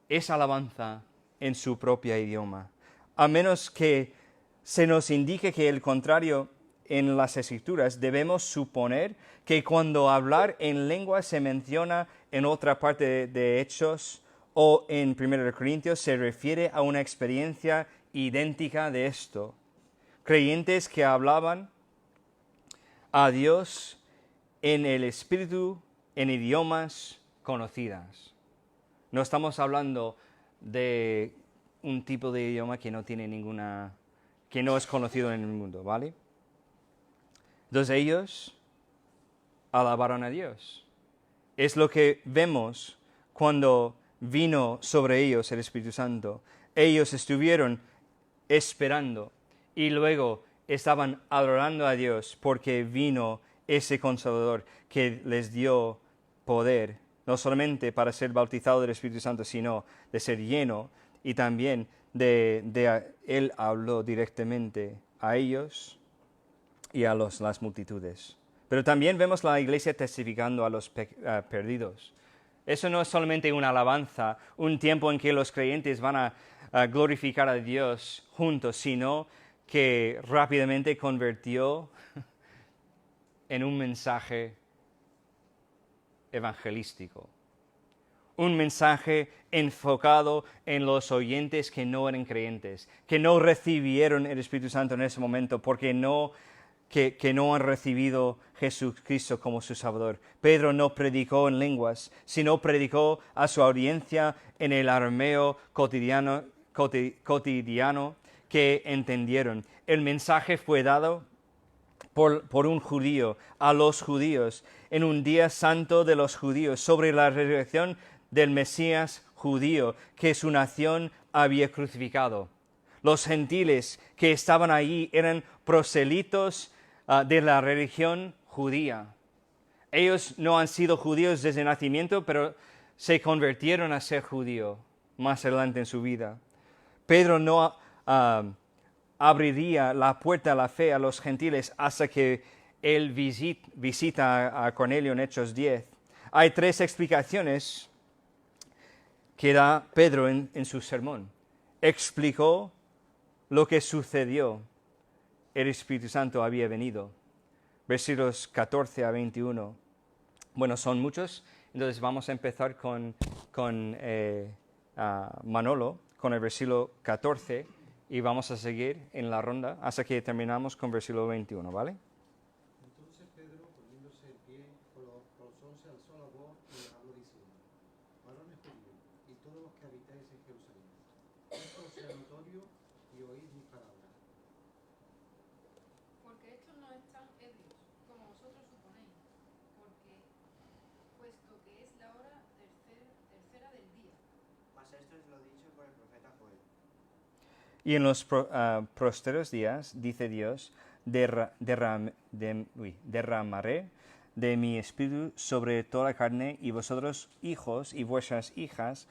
esa alabanza en su propio idioma. A menos que se nos indique que el contrario en las Escrituras, debemos suponer que cuando hablar en lengua se menciona en otra parte de Hechos o en 1 Corintios, se refiere a una experiencia idéntica de esto. Creyentes que hablaban a Dios en el Espíritu, en idiomas conocidas. No estamos hablando de un tipo de idioma que no tiene que no es conocido en el mundo, ¿vale? Entonces ellos alabaron a Dios. Es lo que vemos cuando vino sobre ellos el Espíritu Santo. Ellos estuvieron esperando y luego estaban adorando a Dios porque vino ese Consolador que les dio poder, no solamente para ser bautizado del Espíritu Santo, sino de ser lleno y también Él habló directamente a ellos y a las multitudes. Pero también vemos la iglesia testificando a los perdidos. Eso no es solamente una alabanza, un tiempo en que los creyentes van a glorificar a Dios juntos, sino que rápidamente convirtió en un mensaje evangelístico. Un mensaje enfocado en los oyentes que no eran creyentes, que no recibieron el Espíritu Santo en ese momento, porque que no han recibido Jesucristo como su Salvador. Pedro no predicó en lenguas, sino predicó a su audiencia en el arameo cotidiano que entendieron. El mensaje fue dado por un judío a los judíos en un día santo de los judíos sobre la resurrección del Mesías judío que su nación había crucificado. Los gentiles que estaban allí eran proselitos de la religión judía. Ellos no han sido judíos desde el nacimiento, pero se convirtieron a ser judíos más adelante en su vida. Pedro no abriría la puerta a la fe a los gentiles hasta que él visita a Cornelio en Hechos 10. Hay 3 explicaciones que da Pedro en su sermón. Explicó lo que sucedió. El Espíritu Santo había venido. Versículos 14 a 21. Bueno, son muchos, entonces vamos a empezar con Manolo, con el versículo 14, y vamos a seguir en la ronda hasta que terminamos con versículo 21, ¿vale? Entonces Pedro, poniéndose en pie, con los 11 alzó la voz y les habló diciendo: varones judíos, y todos los que habitáis en Jerusalén, esto sea notorio y oíd mis palabras. Porque estos no están ebrios, como vosotros suponéis, puesto que es la hora tercera del día. Mas esto es lo dicho por el profeta Joel. Y en los postreros días, dice Dios, derramaré de mi espíritu sobre toda carne, y vosotros hijos y vuestras hijas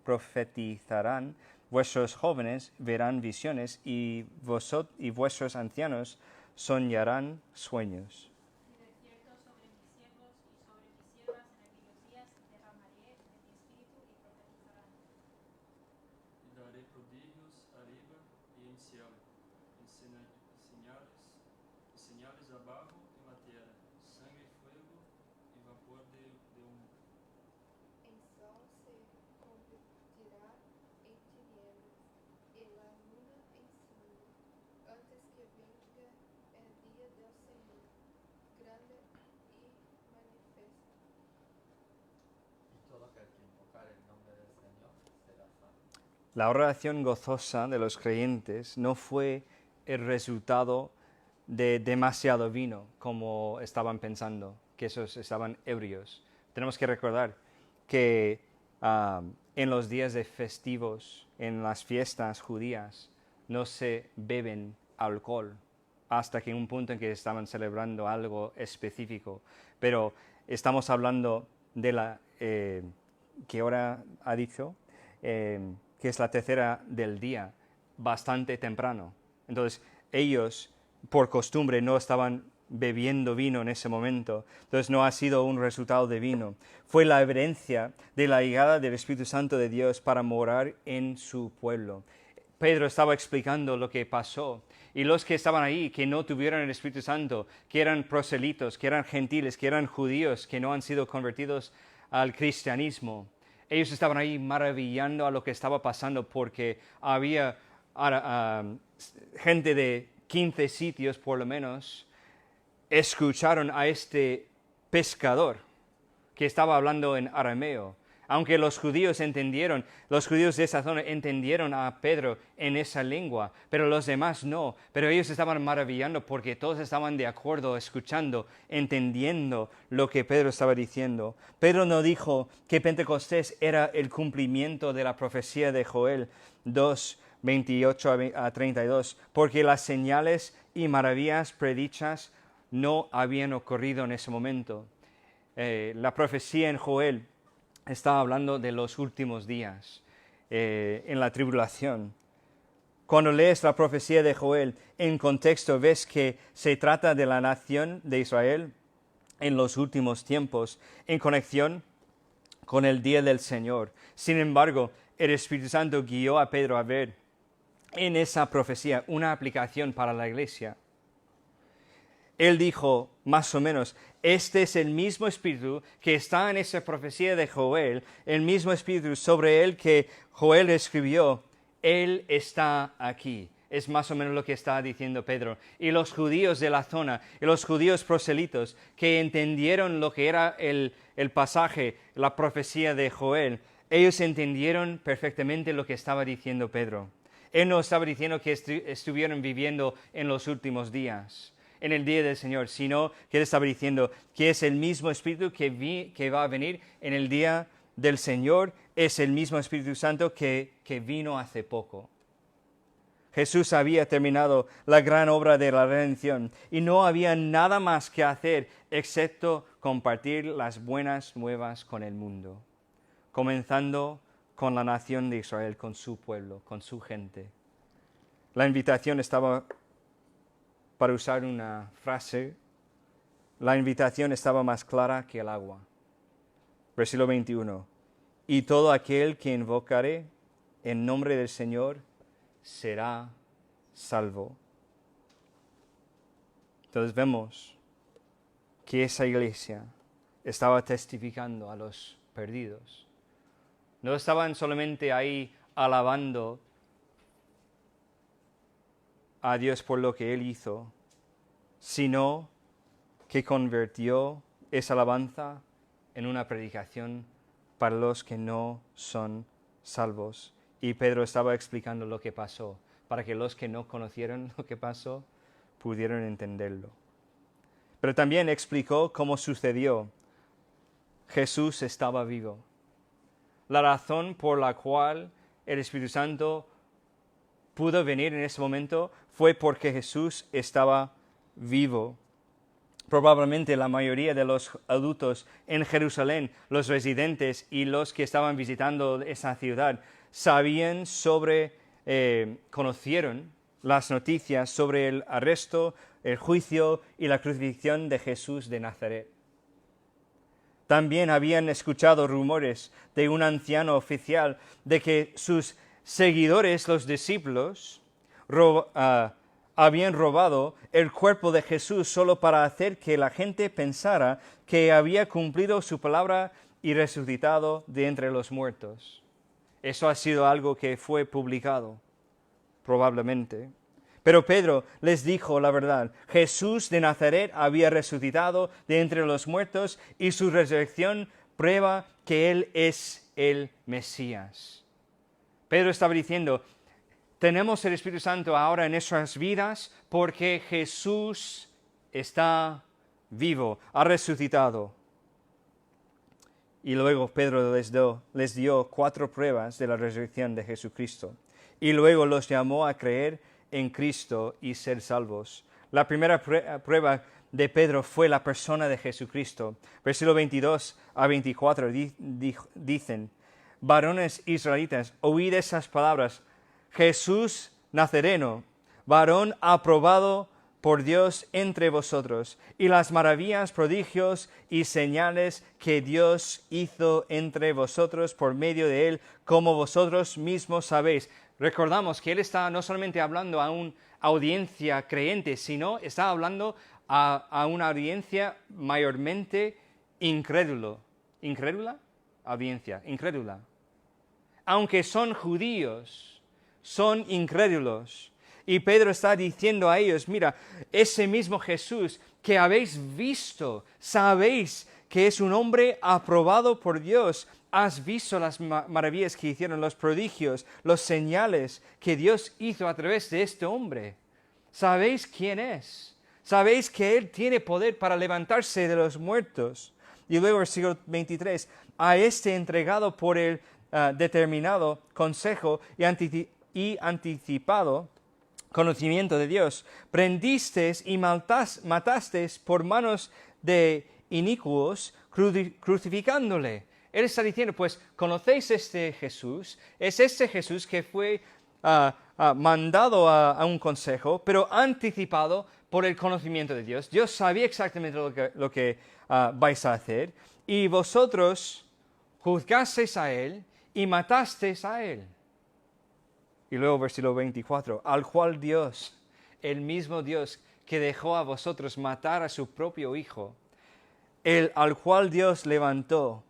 profetizarán, vuestros jóvenes verán visiones, y vuestros ancianos soñarán sueños. Y de cierto sobre mis siervos y sobre mis siervas en aquellos días derramaré de mi espíritu y profetizarán. Y daré prodigios arriba y en cielo, señales abajo en la tierra, sangre, fuego y vapor de humo. El sol se convertirá en tinieblas y la luna en sangre, antes que venga el día del Señor, grande y manifiesto. Y todo aquel que invocar el nombre del Señor será salvo. La oración gozosa de los creyentes no fue el resultado de demasiado vino, como estaban pensando, que esos estaban ebrios. Tenemos que recordar que en los días de festivos, en las fiestas judías, no se beben alcohol hasta que un punto en que estaban celebrando algo específico. Pero estamos hablando de la, ¿qué hora ha dicho? Que es la tercera del día, bastante temprano. Entonces, ellos, por costumbre, no estaban bebiendo vino en ese momento. Entonces, no ha sido un resultado de vino. Fue la evidencia de la llegada del Espíritu Santo de Dios para morar en su pueblo. Pedro estaba explicando lo que pasó. Y los que estaban ahí, que no tuvieron el Espíritu Santo, que eran proselitos, que eran gentiles, que eran judíos, que no han sido convertidos al cristianismo, ellos estaban ahí maravillando a lo que estaba pasando, porque había gente de 15 sitios por lo menos, escucharon a este pescador que estaba hablando en arameo. Aunque los judíos de esa zona entendieron a Pedro en esa lengua, pero los demás no. Pero ellos estaban maravillando porque todos estaban de acuerdo, escuchando, entendiendo lo que Pedro estaba diciendo. Pedro no dijo que Pentecostés era el cumplimiento de la profecía de Joel 2, 28 a 32, porque las señales y maravillas predichas no habían ocurrido en ese momento. La profecía en Joel estaba hablando de los últimos días, en la tribulación. Cuando lees la profecía de Joel en contexto, ves que se trata de la nación de Israel en los últimos tiempos, en conexión con el día del Señor. Sin embargo, el Espíritu Santo guió a Pedro a ver en esa profecía una aplicación para la iglesia. Él dijo, más o menos, este es el mismo espíritu que está en esa profecía de Joel, el mismo espíritu sobre el que Joel escribió, Él está aquí. Es más o menos lo que está diciendo Pedro. Y los judíos de la zona, y los judíos proselitos, que entendieron lo que era el pasaje, la profecía de Joel, ellos entendieron perfectamente lo que estaba diciendo Pedro. Él no estaba diciendo que estuvieron viviendo en los últimos días, en el día del Señor, sino que él estaba diciendo que es el mismo Espíritu que va a venir en el día del Señor, es el mismo Espíritu Santo que vino hace poco. Jesús había terminado la gran obra de la redención y no había nada más que hacer excepto compartir las buenas nuevas con el mundo, comenzando con la nación de Israel, con su pueblo, con su gente. La invitación estaba, para usar una frase, la invitación estaba más clara que el agua. Versículo 21. Y todo aquel que invocare en nombre del Señor será salvo. Entonces vemos que esa iglesia estaba testificando a los perdidos. No estaban solamente ahí alabando a Dios por lo que Él hizo, sino que convirtió esa alabanza en una predicación para los que no son salvos. Y Pedro estaba explicando lo que pasó, para que los que no conocieron lo que pasó pudieran entenderlo. Pero también explicó cómo sucedió. Jesús estaba vivo. La razón por la cual el Espíritu Santo pudo venir en ese momento fue porque Jesús estaba vivo. probablemente la mayoría de los adultos en Jerusalén, los residentes y los que estaban visitando esa ciudad, conocieron las noticias sobre el arresto, el juicio y la crucifixión de Jesús de Nazaret. También habían escuchado rumores de un anciano oficial de que sus seguidores, los discípulos, habían robado el cuerpo de Jesús solo para hacer que la gente pensara que había cumplido su palabra y resucitado de entre los muertos. Eso ha sido algo que fue publicado, probablemente. Pero Pedro les dijo la verdad. Jesús de Nazaret había resucitado de entre los muertos y su resurrección prueba que Él es el Mesías. Pedro estaba diciendo, tenemos el Espíritu Santo ahora en nuestras vidas porque Jesús está vivo, ha resucitado. Y luego Pedro les dio 4 pruebas de la resurrección de Jesucristo. Y luego los llamó a creer en Cristo y ser salvos. La primera prueba de Pedro fue la persona de Jesucristo. Versículo 22 a 24 dicen, varones israelitas, oíd esas palabras. Jesús Nazareno, varón aprobado por Dios entre vosotros, y las maravillas, prodigios y señales que Dios hizo entre vosotros por medio de él, como vosotros mismos sabéis. Recordamos que él está no solamente hablando a una audiencia creyente, sino está hablando a una audiencia mayormente incrédula. ¿Incrédula? Audiencia, incrédula. Aunque son judíos, son incrédulos. Y Pedro está diciendo a ellos, mira, ese mismo Jesús que habéis visto, sabéis que es un hombre aprobado por Dios. Has visto las maravillas que hicieron, los prodigios, los señales que Dios hizo a través de este hombre. Sabéis quién es. Sabéis que Él tiene poder para levantarse de los muertos. Y luego versículo 23, a este entregado por el determinado consejo y anticipado conocimiento de Dios, prendisteis y matasteis por manos de inicuos, crucificándole. Él está diciendo, pues, ¿conocéis este Jesús? Es este Jesús que fue mandado a un consejo, pero anticipado por el conocimiento de Dios. Dios sabía exactamente lo que vais a hacer, y vosotros juzgasteis a Él y matasteis a Él. Y luego versículo 24, al cual Dios, el mismo Dios que dejó a vosotros matar a su propio Hijo, al cual Dios levantó,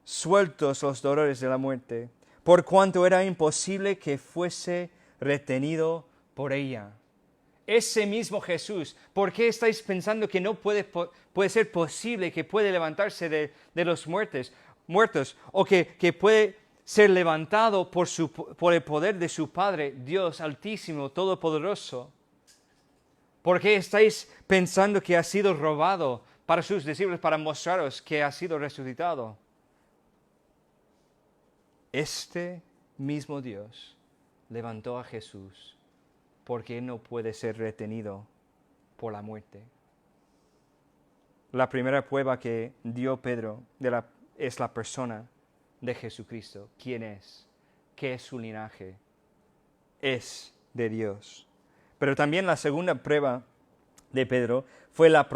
sueltos los dolores de la muerte, por cuanto era imposible que fuese retenido por ella. Ese mismo Jesús, ¿por qué estáis pensando que no puede ser posible que puede levantarse de los muertos, o que puede ser levantado por el poder de su Padre, Dios Altísimo, Todopoderoso? ¿Por qué estáis pensando que ha sido robado para sus discípulos para mostraros que ha sido resucitado? Este mismo Dios levantó a Jesús porque no puede ser retenido por la muerte. La primera prueba que dio Pedro es la persona de Jesucristo. ¿Quién es? ¿Qué es su linaje? Es de Dios. Pero también la segunda prueba de Pedro fue la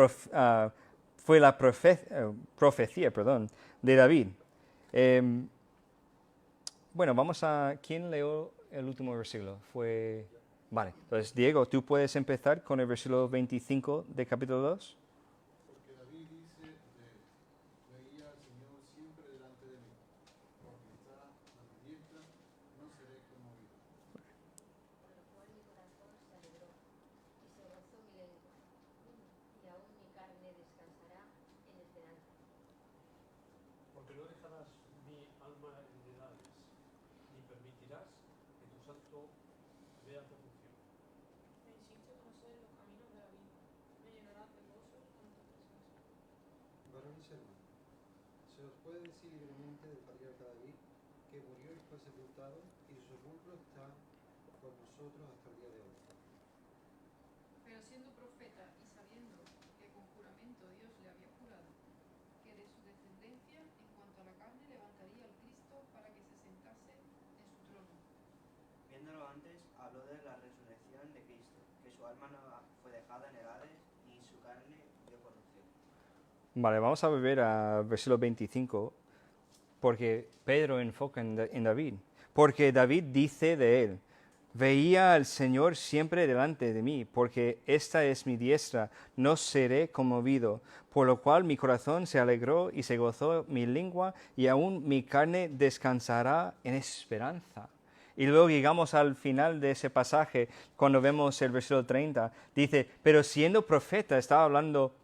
profecía de David. ¿Quién leyó el último versículo? Vale, entonces Diego, tú puedes empezar con el versículo 25 de capítulo 2. Porque David dice veía al Señor siempre delante de mí, porque está a mi diestra, no seré conmovido. Por lo cual mi corazón se alegró y se gozó mi lengua, y aún mi carne descansará en esperanza. Porque no dejarás mi alma en heredades, ni permitirás que tu santo vea corrupción. Me hiciste conocer los caminos de la vida. Me llenarás de gozo ante tu presencia. Varones hermanos, se os puede decir libremente del patriarca David que murió y fue sepultado, y su sepulcro está con nosotros hasta el día de hoy. Pero siendo profeta y sabiendo que con cuanto Dios le había jurado, que de su descendencia, en cuanto a la carne, levantaría al Cristo para que se sentase en su trono. Viéndolo antes, habló de la resurrección de Cristo, que su alma no fue dejada en el Hades, ni su carne vio corrupción. Vale, vamos a volver a versículo 25, porque Pedro enfoca en David. Porque David dice de él, veía al Señor siempre delante de mí, porque esta es mi diestra, no seré conmovido, por lo cual mi corazón se alegró y se gozó mi lengua, y aún mi carne descansará en esperanza. Y luego llegamos al final de ese pasaje, cuando vemos el versículo 30, dice, pero siendo profeta, estaba hablando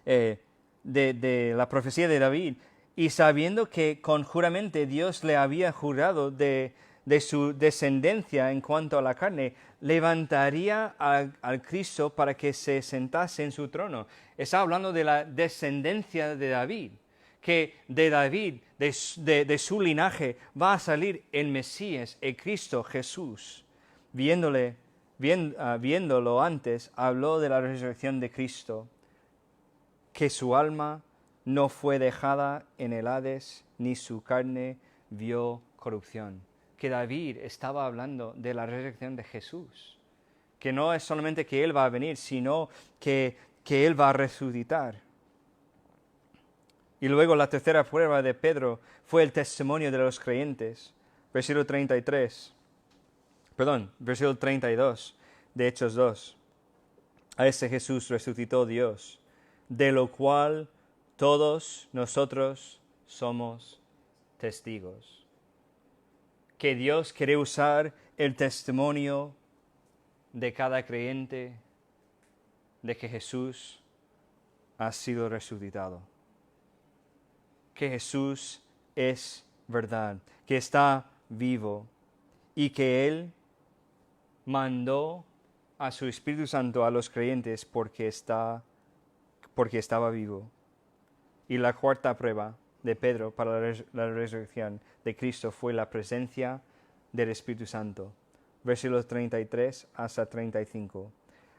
de la profecía de David, y sabiendo que conjuramente Dios le había jurado de su descendencia en cuanto a la carne, levantaría al Cristo para que se sentase en su trono. Está hablando de la descendencia de David, que de David, de su linaje, va a salir el Mesías, el Cristo Jesús. Viéndolo antes, habló de la resurrección de Cristo, que su alma no fue dejada en el Hades, ni su carne vio corrupción. Que David estaba hablando de la resurrección de Jesús, que no es solamente que Él va a venir, sino que Él va a resucitar. Y luego la tercera prueba de Pedro fue el testimonio de los creyentes. Versículo 32 de Hechos 2. A este Jesús resucitó Dios, de lo cual todos nosotros somos testigos. Que Dios quiere usar el testimonio de cada creyente de que Jesús ha sido resucitado. Que Jesús es verdad, que está vivo y que Él mandó a su Espíritu Santo a los creyentes porque estaba vivo. Y la cuarta prueba de Pedro para la resurrección de Cristo fue la presencia del Espíritu Santo. Versículos 33 hasta 35.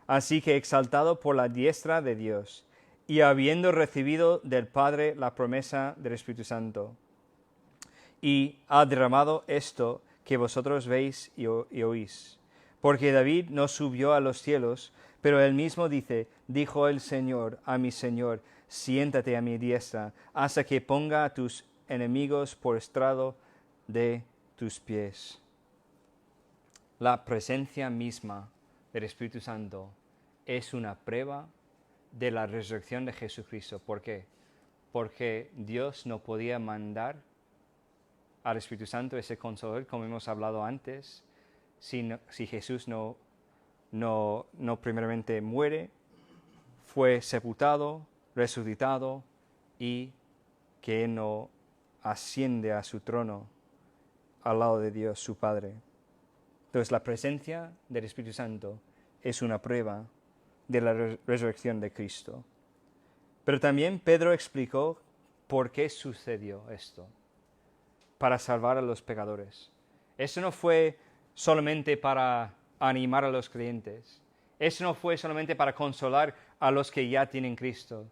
Así que exaltado por la diestra de Dios, y habiendo recibido del Padre la promesa del Espíritu Santo, y ha derramado esto que vosotros veis y oís. Porque David no subió a los cielos, pero él mismo dijo el Señor a mi Señor, siéntate a mi diestra, hasta que ponga a tus enemigos por estrado de tus pies. La presencia misma del Espíritu Santo es una prueba de la resurrección de Jesucristo. ¿Por qué? Porque Dios no podía mandar al Espíritu Santo, ese consolador, como hemos hablado antes, si Jesús no primeramente muere, fue sepultado, resucitado y que no asciende a su trono al lado de Dios, su Padre. Entonces la presencia del Espíritu Santo es una prueba de la resurrección de Cristo. Pero también Pedro explicó por qué sucedió esto, para salvar a los pecadores. Eso no fue solamente para animar a los creyentes. Eso no fue solamente para consolar a los que ya tienen Cristo.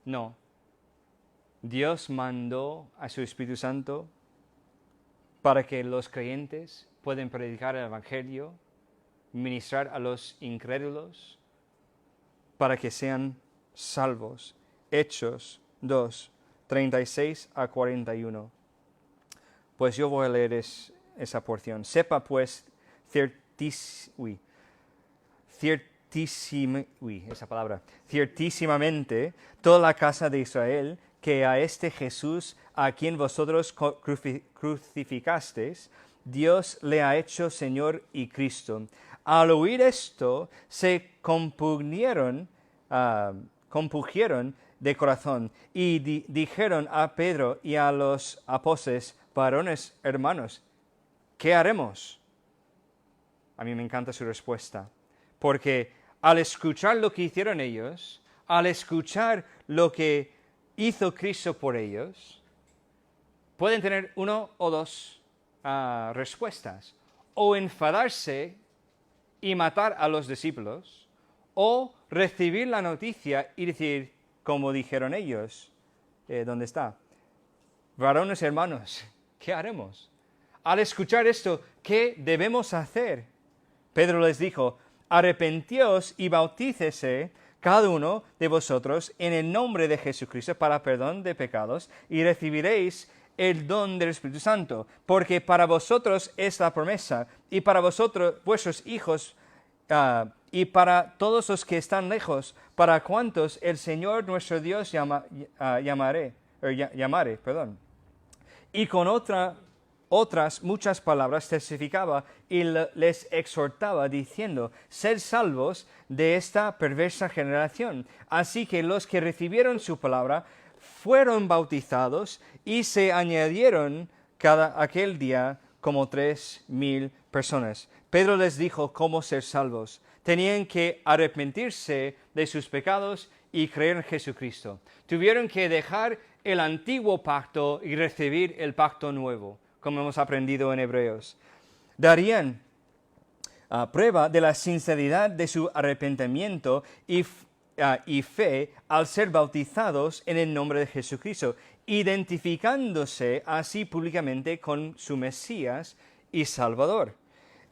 No. Dios mandó a su Espíritu Santo para que los creyentes puedan predicar el Evangelio, ministrar a los incrédulos, para que sean salvos. Hechos 2, 36 a 41. Pues yo voy a leer esa porción. Sepa pues ciertísimamente toda la casa de Israel, que a este Jesús, a quien vosotros crucificasteis, Dios le ha hecho Señor y Cristo. Al oír esto, se compugnieron de corazón y dijeron a Pedro y a los apóstoles, varones hermanos, ¿qué haremos? A mí me encanta su respuesta, porque al escuchar lo que hicieron ellos, al escuchar lo que hizo Cristo por ellos, pueden tener una o dos respuestas. O enfadarse y matar a los discípulos, o recibir la noticia y decir, como dijeron ellos. ¿Dónde está? Varones hermanos, ¿qué haremos? Al escuchar esto, ¿qué debemos hacer? Pedro les dijo, arrepentíos y bautícese cada uno de vosotros en el nombre de Jesucristo para perdón de pecados y recibiréis el don del Espíritu Santo, porque para vosotros es la promesa y para vosotros, vuestros hijos, y para todos los que están lejos, para cuantos el Señor nuestro Dios llamare. Y con otras muchas palabras testificaba y les exhortaba diciendo, sed salvos de esta perversa generación. Así que los que recibieron su palabra fueron bautizados y se añadieron aquel día como 3,000 personas. Pedro les dijo cómo ser salvos. Tenían que arrepentirse de sus pecados y creer en Jesucristo. Tuvieron que dejar el antiguo pacto y recibir el pacto nuevo, como hemos aprendido en Hebreos. Darían prueba de la sinceridad de su arrepentimiento y fe al ser bautizados en el nombre de Jesucristo, identificándose así públicamente con su Mesías y Salvador.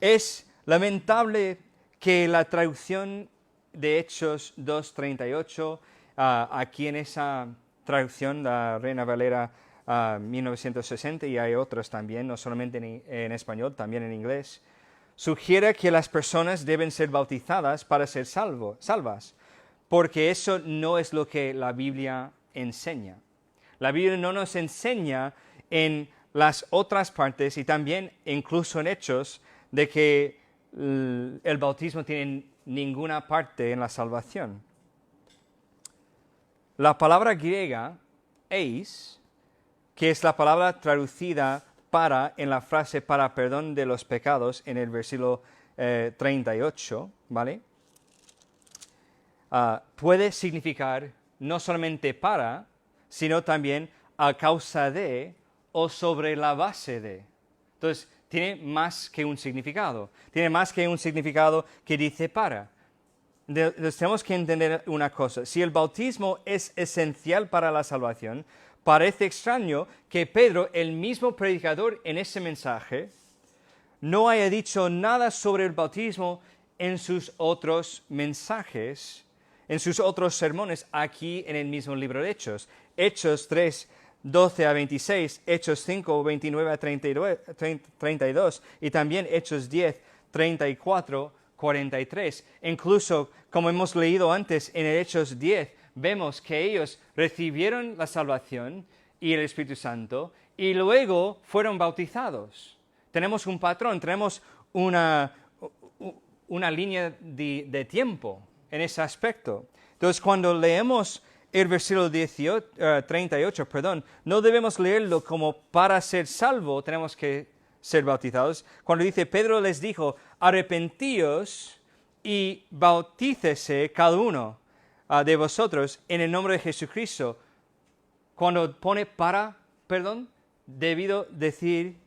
Es lamentable que la traducción de Hechos 2:38, aquí en esa traducción, la Reina Valera 1960, y hay otras también, no solamente en español, también en inglés, sugiere que las personas deben ser bautizadas para ser salvas, porque eso no es lo que la Biblia enseña. La Biblia no nos enseña en las otras partes y también incluso en Hechos de que el bautismo tiene ninguna parte en la salvación. La palabra griega, eis, que es la palabra traducida para en la frase para perdón de los pecados en el versículo 38, ¿vale? Puede significar no solamente para, sino también a causa de o sobre la base de. Entonces, tiene más que un significado. Tiene más que un significado que dice para. Entonces, tenemos que entender una cosa. Si el bautismo es esencial para la salvación, parece extraño que Pedro, el mismo predicador en ese mensaje, no haya dicho nada sobre el bautismo en sus otros mensajes, en sus otros sermones, aquí en el mismo libro de Hechos. Hechos 3:12-26, Hechos 5:29-32 y también Hechos 10:34-43. Incluso, como hemos leído antes en el Hechos 10, vemos que ellos recibieron la salvación y el Espíritu Santo y luego fueron bautizados. Tenemos un patrón, tenemos una línea de tiempo en ese aspecto. Entonces, cuando leemos el versículo 38, no debemos leerlo como para ser salvo tenemos que ser bautizados. Cuando dice, Pedro les dijo, arrepentíos y bautícese cada uno de vosotros en el nombre de Jesucristo. Cuando pone para perdón, debido decir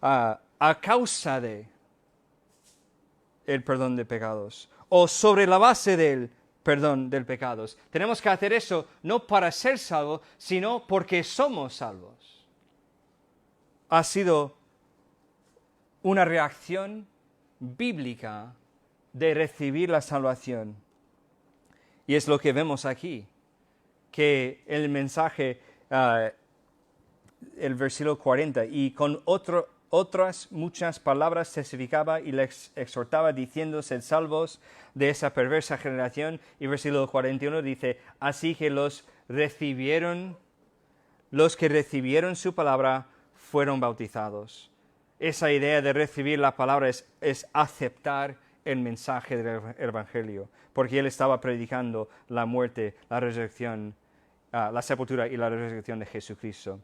a causa de el perdón de pecados o sobre la base del perdón de pecados. Tenemos que hacer eso no para ser salvos, sino porque somos salvos. Ha sido una reacción bíblica de recibir la salvación. Y es lo que vemos aquí, que el mensaje, el versículo 40, y con otras muchas palabras testificaba y les exhortaba diciendo, sed salvos de esa perversa generación. Y versículo 41 dice, así que los que recibieron su palabra fueron bautizados. Esa idea de recibir la palabra es aceptar el mensaje del Evangelio, porque él estaba predicando la muerte, la resurrección, la sepultura y la resurrección de Jesucristo.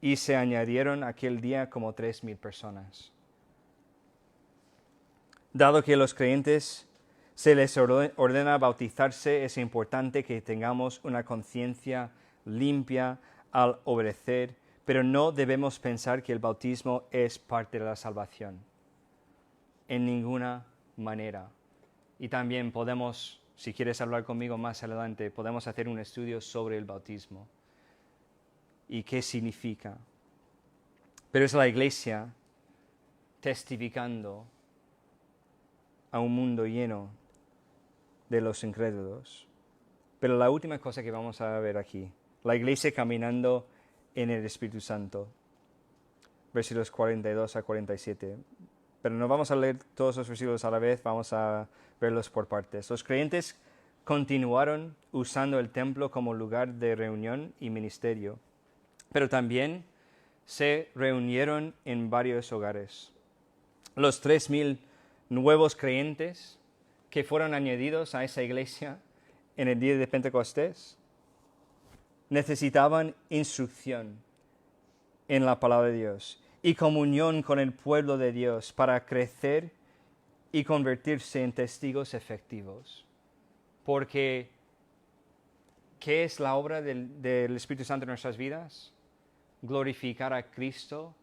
Y se añadieron aquel día como 3,000 personas. Dado que a los creyentes se les ordena bautizarse, es importante que tengamos una conciencia limpia al obedecer, pero no debemos pensar que el bautismo es parte de la salvación. En ninguna manera. Y también podemos Si quieres hablar conmigo más adelante, podemos hacer un estudio sobre el bautismo y qué significa. Pero es la iglesia testificando a un mundo lleno de los incrédulos. Pero la última cosa que vamos a ver aquí, la iglesia caminando en el Espíritu Santo, versículos 42 a 47. Pero no vamos a leer todos los versículos a la vez, vamos a verlos por partes. Los creyentes continuaron usando el templo como lugar de reunión y ministerio, pero también se reunieron en varios hogares. Los 3,000 nuevos creyentes que fueron añadidos a esa iglesia en el día de Pentecostés necesitaban instrucción en la palabra de Dios y comunión con el pueblo de Dios para crecer y convertirse en testigos efectivos. Porque, ¿qué es la obra del Espíritu Santo en nuestras vidas? Glorificar a Cristo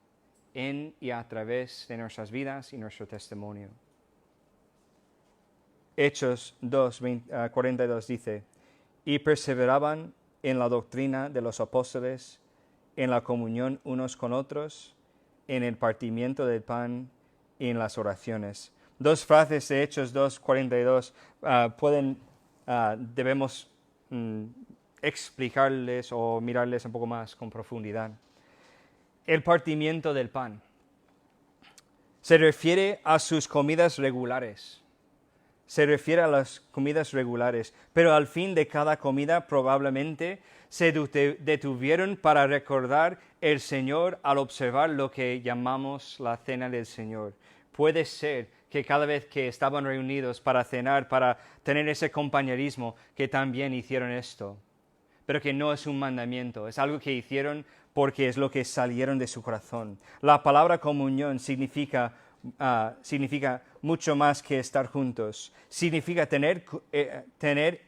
en y a través de nuestras vidas y nuestro testimonio. Hechos 2:42 dice, y perseveraban en la doctrina de los apóstoles, en la comunión unos con otros, en el partimiento del pan y en las oraciones. Dos frases de Hechos 2:42 debemos explicarles o mirarles un poco más con profundidad. El partimiento del pan se refiere a sus comidas regulares. Se refiere a las comidas regulares, pero al fin de cada comida probablemente se detuvieron para recordar el Señor al observar lo que llamamos la cena del Señor. Puede ser que cada vez que estaban reunidos para cenar, para tener ese compañerismo, que también hicieron esto, pero que no es un mandamiento, es algo que hicieron porque es lo que salieron de su corazón. La palabra comunión significa mucho más que estar juntos. Significa tener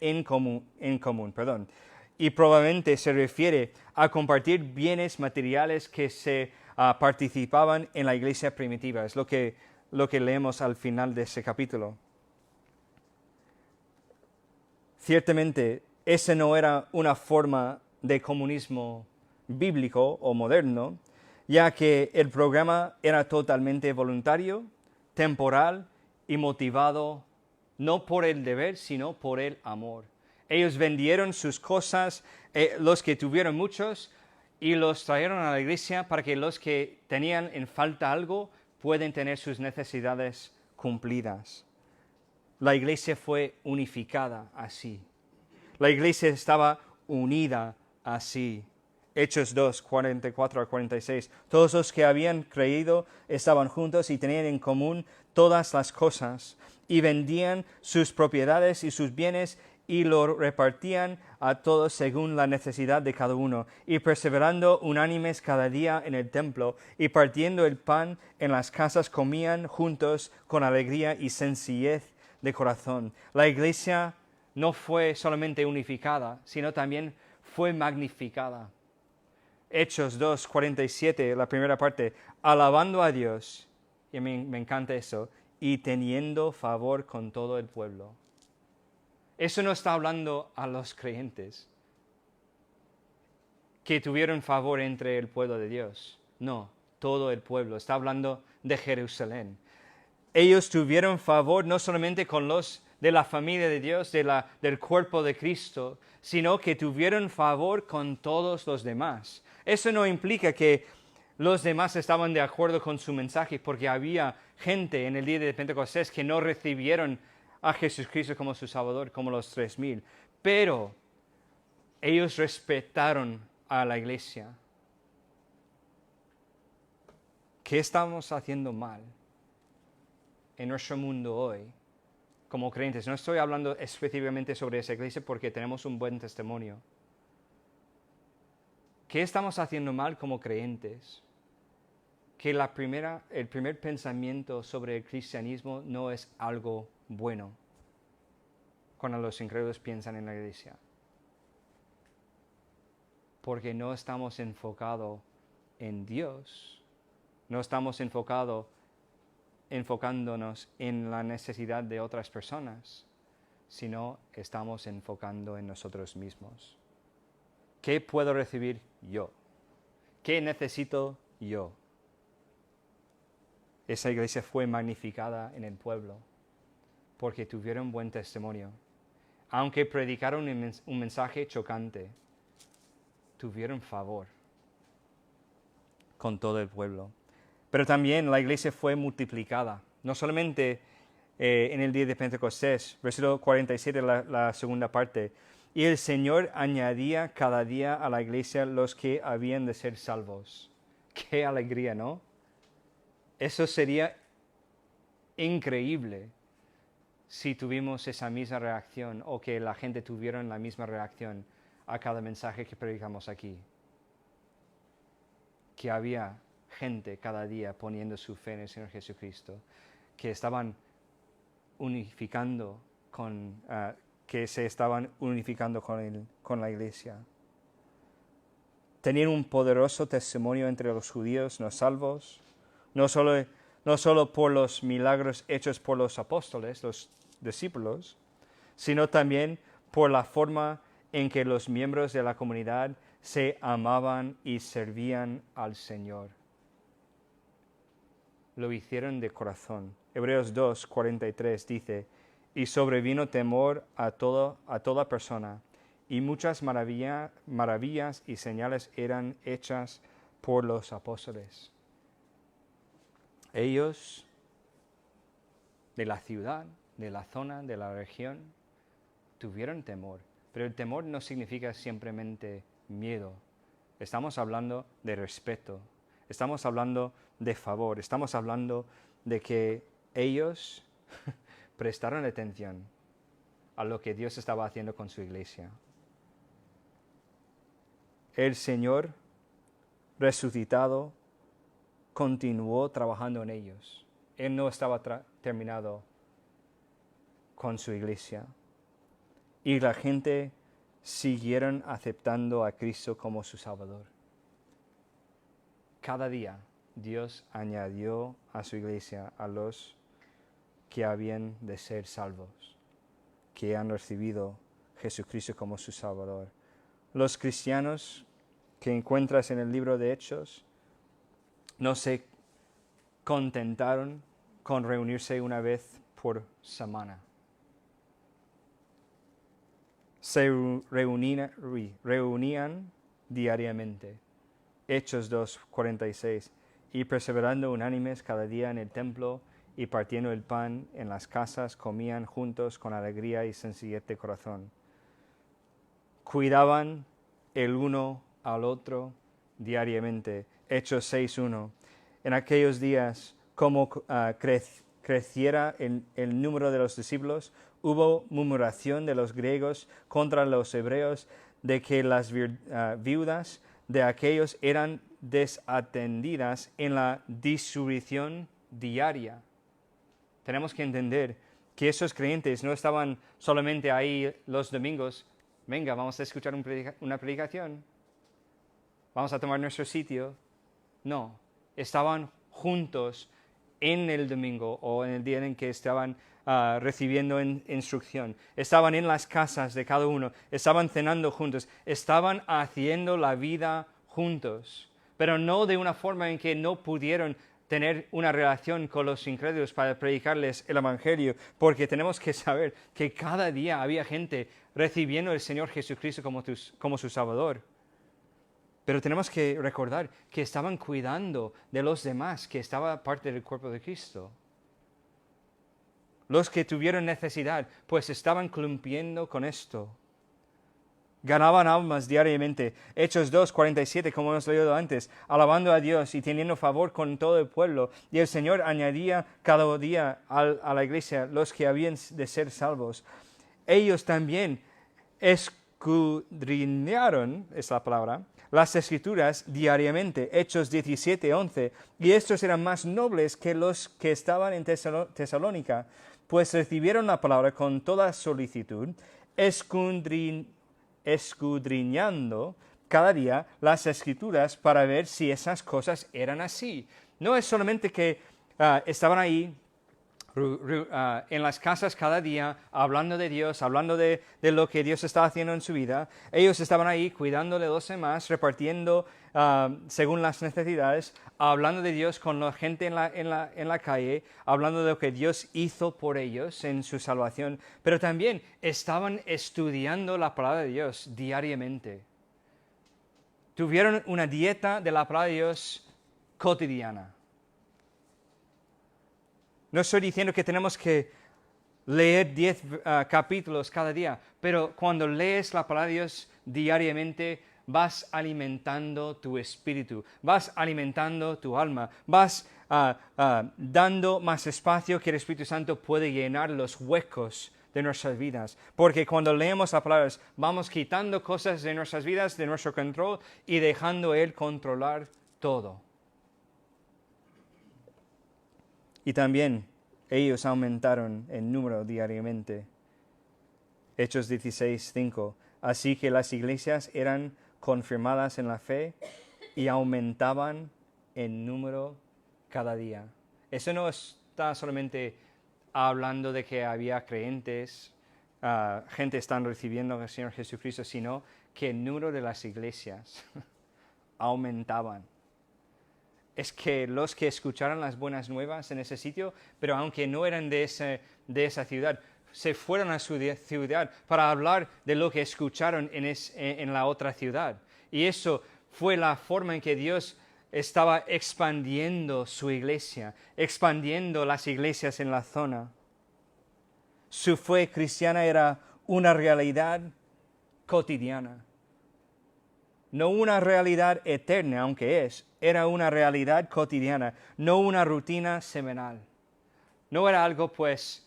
en común. Y probablemente se refiere a compartir bienes materiales que se participaban en la iglesia primitiva. Es lo que leemos al final de ese capítulo. Ciertamente, esa no era una forma de comunismo bíblico o moderno, ya que el programa era totalmente voluntario, temporal y motivado no por el deber, sino por el amor. Ellos vendieron sus cosas, los que tuvieron muchos, y los trajeron a la iglesia para que los que tenían en falta algo pueden tener sus necesidades cumplidas. La iglesia fue unificada así. La iglesia estaba unida así. Hechos 2, 44 a 46. Todos los que habían creído estaban juntos y tenían en común todas las cosas, y vendían sus propiedades y sus bienes y lo repartían a todos según la necesidad de cada uno, y perseverando unánimes cada día en el templo, y partiendo el pan en las casas, comían juntos con alegría y sencillez de corazón. La iglesia no fue solamente unificada, sino también fue magnificada. Hechos 2, 47, la primera parte, alabando a Dios, y me encanta eso, y teniendo favor con todo el pueblo. Eso no está hablando a los creyentes que tuvieron favor entre el pueblo de Dios. No, todo el pueblo. Está hablando de Jerusalén. Ellos tuvieron favor no solamente con los de la familia de Dios, del cuerpo de Cristo, sino que tuvieron favor con todos los demás. Eso no implica que los demás estaban de acuerdo con su mensaje, porque había gente en el día de Pentecostés que no recibieron a Jesucristo como su Salvador, como los 3,000. Pero ellos respetaron a la iglesia. ¿Qué estamos haciendo mal en nuestro mundo hoy como creyentes? No estoy hablando específicamente sobre esa iglesia porque tenemos un buen testimonio. ¿Qué estamos haciendo mal como creyentes? Que el primer pensamiento sobre el cristianismo no es algo bueno cuando los incrédulos piensan en la iglesia. Porque no estamos enfocados en Dios, no estamos enfocándonos en la necesidad de otras personas, sino estamos enfocando en nosotros mismos. ¿Qué puedo recibir yo? ¿Qué necesito yo? Esa iglesia fue magnificada en el pueblo porque tuvieron buen testimonio. Aunque predicaron un mensaje chocante, tuvieron favor con todo el pueblo. Pero también la iglesia fue multiplicada, no solamente en el día de Pentecostés, versículo 47, la segunda parte. Y el Señor añadía cada día a la iglesia los que habían de ser salvos. ¡Qué alegría!, ¿no? Eso sería increíble si tuvimos esa misma reacción o que la gente tuviera la misma reacción a cada mensaje que predicamos aquí. Que había gente cada día poniendo su fe en el Señor Jesucristo, que estaban unificando que se estaban unificando con la iglesia. Tenían un poderoso testimonio entre los judíos no salvos, no solo por los milagros hechos por los apóstoles, los discípulos, sino también por la forma en que los miembros de la comunidad se amaban y servían al Señor. Lo hicieron de corazón. Hebreos 2, 43 dice: y sobrevino temor a toda persona, y muchas maravillas y señales eran hechas por los apóstoles. Ellos, de la ciudad, de la zona, de la región, tuvieron temor. Pero el temor no significa simplemente miedo. Estamos hablando de respeto. Estamos hablando de favor. Estamos hablando de que ellos prestaron atención a lo que Dios estaba haciendo con su iglesia. El Señor resucitado continuó trabajando en ellos. Él no estaba terminado con su iglesia. Y la gente siguieron aceptando a Cristo como su Salvador. Cada día Dios añadió a su iglesia a los que habían de ser salvos, que han recibido Jesucristo como su Salvador. Los cristianos que encuentras en el libro de Hechos no se contentaron con reunirse una vez por semana. Se reunían diariamente. Hechos 2:46. Y perseverando unánimes cada día en el templo y partiendo el pan en las casas, comían juntos con alegría y sencillez de corazón. Cuidaban el uno al otro diariamente. Hechos 6:1. En aquellos días, como creciera el número de los discípulos, hubo murmuración de los griegos contra los hebreos de que las viudas de aquellos eran desatendidas en la distribución diaria. Tenemos que entender que esos creyentes no estaban solamente ahí los domingos. Venga, vamos a escuchar una predicación. Vamos a tomar nuestro sitio. No, estaban juntos en el domingo o en el día en que estaban recibiendo instrucción. Estaban en las casas de cada uno, estaban cenando juntos, estaban haciendo la vida juntos, pero no de una forma en que no pudieron tener una relación con los incrédulos para predicarles el Evangelio, porque tenemos que saber que cada día había gente recibiendo al Señor Jesucristo como su Salvador. Pero tenemos que recordar que estaban cuidando de los demás, que estaba parte del cuerpo de Cristo. Los que tuvieron necesidad, pues estaban cumpliendo con esto. Ganaban almas diariamente. Hechos 2:47, como hemos leído antes, alabando a Dios y teniendo favor con todo el pueblo. Y el Señor añadía cada día a la iglesia los que habían de ser salvos. Ellos también escudriñaron, es la palabra, las Escrituras diariamente. Hechos 17:11. Y estos eran más nobles que los que estaban en Tesalónica, pues recibieron la palabra con toda solicitud, escudriñando cada día las Escrituras para ver si esas cosas eran así. No es solamente que estaban ahí en las casas cada día, hablando de Dios, hablando de lo que Dios está haciendo en su vida. Ellos estaban ahí cuidando de los demás, repartiendo según las necesidades, hablando de Dios con la gente en la calle, hablando de lo que Dios hizo por ellos en su salvación, pero también estaban estudiando la palabra de Dios diariamente. Tuvieron una dieta de la palabra de Dios cotidiana. No estoy diciendo que tenemos que leer 10 capítulos cada día, pero cuando lees la palabra de Dios diariamente, vas alimentando tu espíritu, vas alimentando tu alma, vas dando más espacio que el Espíritu Santo puede llenar los huecos de nuestras vidas. Porque cuando leemos la palabra, vamos quitando cosas de nuestras vidas, de nuestro control, y dejando Él controlar todo. Y también ellos aumentaron en número diariamente. Hechos 16:5. Así que las iglesias eran confirmadas en la fe y aumentaban en número cada día. Eso no está solamente hablando de que había creyentes, gente están recibiendo al Señor Jesucristo, sino que el número de las iglesias aumentaban. Es que los que escucharon las buenas nuevas en ese sitio, pero aunque no eran de esa ciudad, se fueron a su ciudad para hablar de lo que escucharon en la otra ciudad. Y eso fue la forma en que Dios estaba expandiendo su iglesia, expandiendo las iglesias en la zona. Su fe cristiana era una realidad cotidiana. No una realidad eterna, aunque era una realidad cotidiana, no una rutina semanal. No era algo, pues,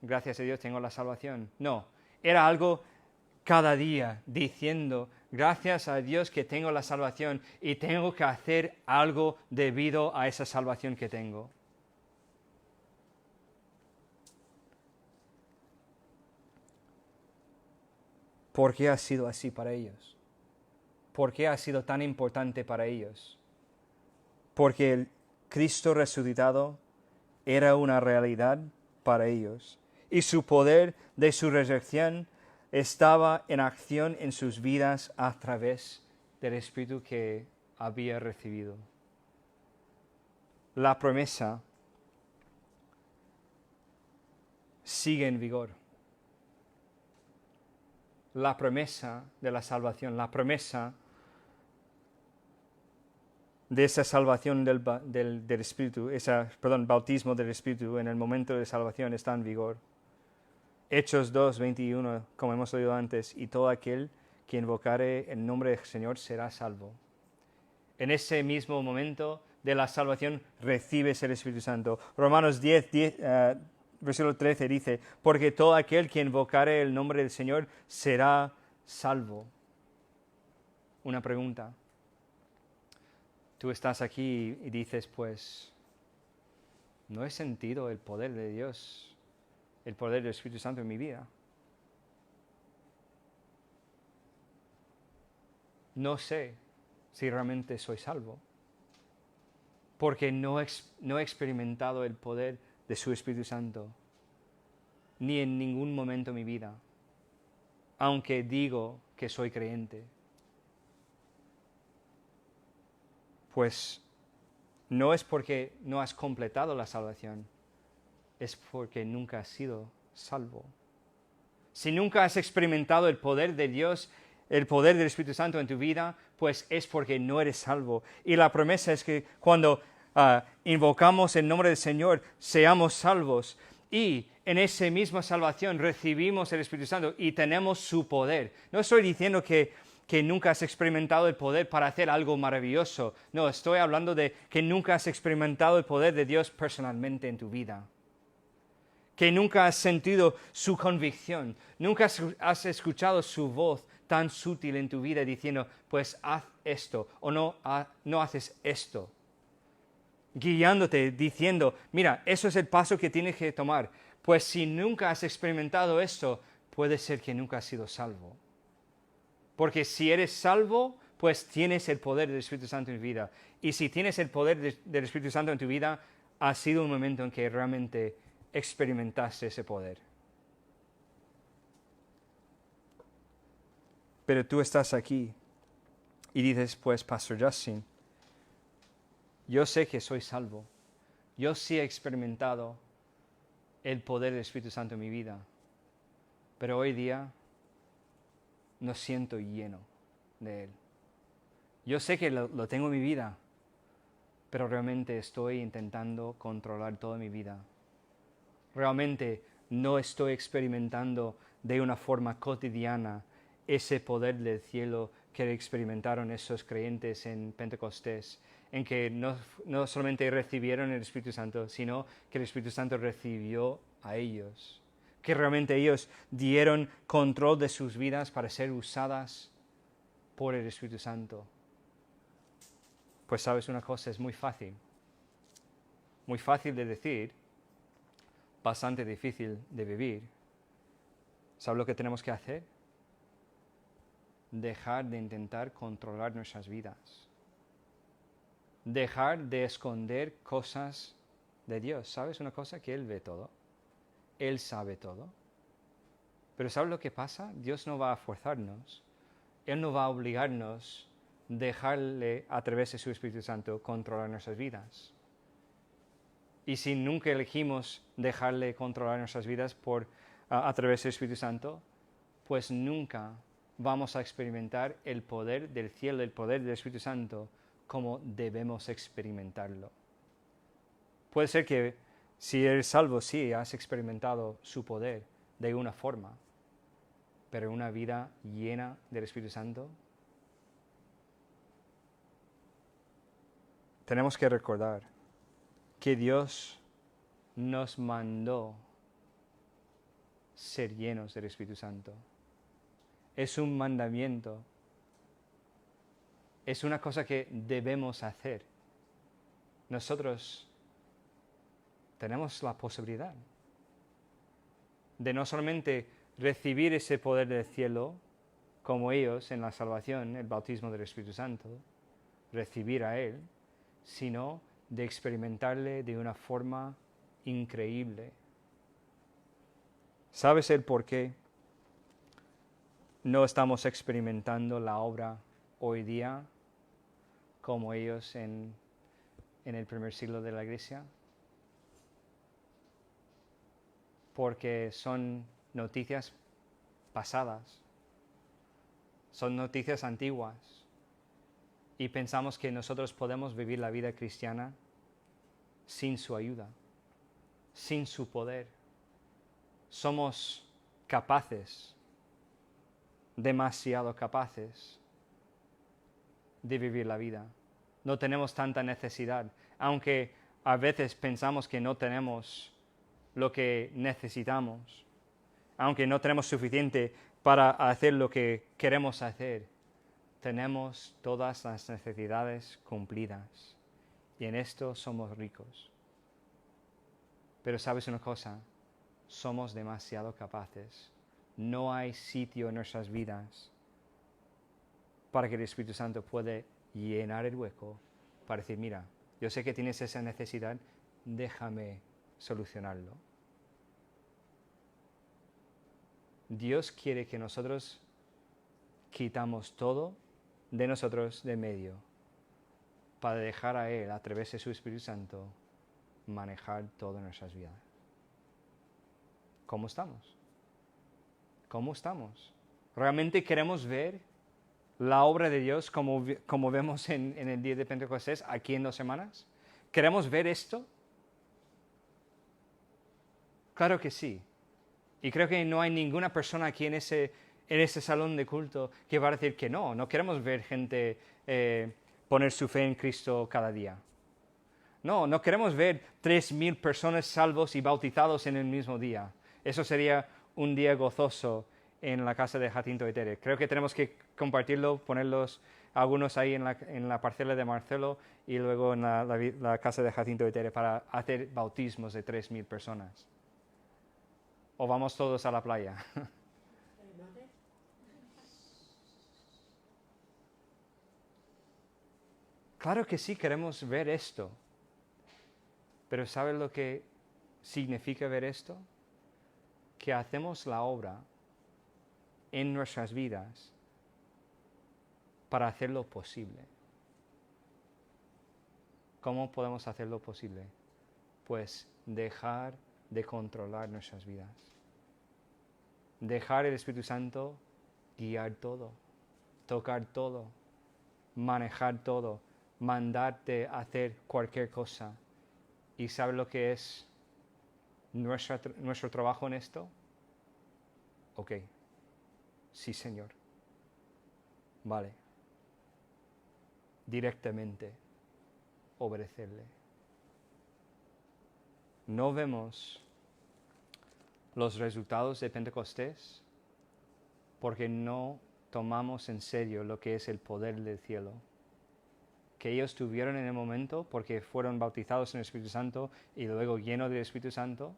gracias a Dios tengo la salvación. No, era algo cada día diciendo, gracias a Dios que tengo la salvación y tengo que hacer algo debido a esa salvación que tengo. ¿Por qué ha sido así para ellos? ¿Por qué ha sido tan importante para ellos? Porque el Cristo resucitado era una realidad para ellos y su poder de su resurrección estaba en acción en sus vidas a través del Espíritu que había recibido. La promesa sigue en vigor. La promesa de la salvación, la promesa de esa salvación del Espíritu, bautismo del Espíritu en el momento de salvación está en vigor. Hechos 2:21, como hemos oído antes, y todo aquel que invocare el nombre del Señor será salvo. En ese mismo momento de la salvación recibes el Espíritu Santo. Romanos 10, versículo 13 dice, porque todo aquel que invocare el nombre del Señor será salvo. Una pregunta. Tú estás aquí y dices, pues, no he sentido el poder de Dios, el poder del Espíritu Santo en mi vida. No sé si realmente soy salvo, porque no he experimentado el poder de su Espíritu Santo, ni en ningún momento de mi vida, aunque digo que soy creyente. Pues no es porque no has completado la salvación, es porque nunca has sido salvo. Si nunca has experimentado el poder de Dios, el poder del Espíritu Santo en tu vida, pues es porque no eres salvo. Y la promesa es que cuando invocamos el nombre del Señor, seamos salvos. Y en esa misma salvación recibimos el Espíritu Santo y tenemos su poder. No estoy diciendo que nunca has experimentado el poder para hacer algo maravilloso. No, estoy hablando de que nunca has experimentado el poder de Dios personalmente en tu vida. Que nunca has sentido su convicción. Nunca has escuchado su voz tan sutil en tu vida diciendo, pues haz esto o no haces esto. Guiándote, diciendo, mira, eso es el paso que tienes que tomar. Pues si nunca has experimentado esto, puede ser que nunca has sido salvo. Porque si eres salvo, pues tienes el poder del Espíritu Santo en tu vida. Y si tienes el poder del Espíritu Santo en tu vida, ha sido un momento en que realmente experimentaste ese poder. Pero tú estás aquí y dices, pues, Pastor Justin, yo sé que soy salvo. Yo sí he experimentado el poder del Espíritu Santo en mi vida. Pero hoy día no siento lleno de Él. Yo sé que lo tengo en mi vida, pero realmente estoy intentando controlar toda mi vida. Realmente no estoy experimentando de una forma cotidiana ese poder del cielo que experimentaron esos creyentes en Pentecostés, en que no solamente recibieron el Espíritu Santo, sino que el Espíritu Santo recibió a ellos, que realmente ellos dieron control de sus vidas para ser usadas por el Espíritu Santo. Pues sabes una cosa, es muy fácil de decir, bastante difícil de vivir. ¿Sabes lo que tenemos que hacer? Dejar de intentar controlar nuestras vidas. Dejar de esconder cosas de Dios. ¿Sabes una cosa? Que Él ve todo. Él sabe todo. Pero ¿sabes lo que pasa? Dios no va a forzarnos. Él no va a obligarnos a dejarle a través de su Espíritu Santo controlar nuestras vidas. Y si nunca elegimos dejarle controlar nuestras vidas a través del Espíritu Santo, pues nunca vamos a experimentar el poder del cielo, el poder del Espíritu Santo, como debemos experimentarlo. Puede ser que si eres salvo, sí, has experimentado su poder de una forma, pero una vida llena del Espíritu Santo, tenemos que recordar que Dios nos mandó ser llenos del Espíritu Santo. Es un mandamiento. Es una cosa que debemos hacer. Nosotros tenemos la posibilidad de no solamente recibir ese poder del cielo, como ellos en la salvación, el bautismo del Espíritu Santo, recibir a Él, sino de experimentarle de una forma increíble. ¿Sabes el por qué no estamos experimentando la obra hoy día como ellos en el primer siglo de la Iglesia? Porque son noticias pasadas, son noticias antiguas, y pensamos que nosotros podemos vivir la vida cristiana sin su ayuda, sin su poder. Somos capaces, demasiado capaces de vivir la vida. No tenemos tanta necesidad, aunque a veces pensamos que no tenemos lo que necesitamos, aunque no tenemos suficiente para hacer lo que queremos hacer. Tenemos todas las necesidades cumplidas y en esto somos ricos. Pero ¿sabes una cosa? Somos demasiado capaces. No hay sitio en nuestras vidas para que el Espíritu Santo pueda llenar el hueco para decir, mira, yo sé que tienes esa necesidad, déjame solucionarlo. Dios quiere que nosotros quitamos todo de nosotros de medio para dejar a Él, a través de su Espíritu Santo, manejar todas nuestras vidas. ¿Cómo estamos? ¿Cómo estamos? ¿Realmente queremos ver la obra de Dios como vemos en el día de Pentecostés aquí en 2 semanas? ¿Queremos ver esto? Claro que sí. Y creo que no hay ninguna persona aquí en ese salón de culto que va a decir que no queremos ver gente poner su fe en Cristo cada día. No queremos ver 3,000 personas salvos y bautizados en el mismo día. Eso sería un día gozoso en la casa de Jacinto y Tere. Creo que tenemos que compartirlo, ponerlos algunos ahí en la parcela de Marcelo y luego en la casa de Jacinto y Tere para hacer bautismos de 3,000 personas. O vamos todos a la playa. Claro que sí queremos ver esto. Pero ¿sabes lo que significa ver esto? Que hacemos la obra en nuestras vidas para hacerlo posible. ¿Cómo podemos hacerlo posible? Pues dejar de controlar nuestras vidas. Dejar el Espíritu Santo guiar todo, tocar todo, manejar todo, mandarte a hacer cualquier cosa. ¿Y sabes lo que es nuestro trabajo en esto? Ok, sí, Señor. Vale. Directamente obedecerle. No vemos los resultados de Pentecostés porque no tomamos en serio lo que es el poder del cielo que ellos tuvieron en el momento porque fueron bautizados en el Espíritu Santo y luego llenos del Espíritu Santo.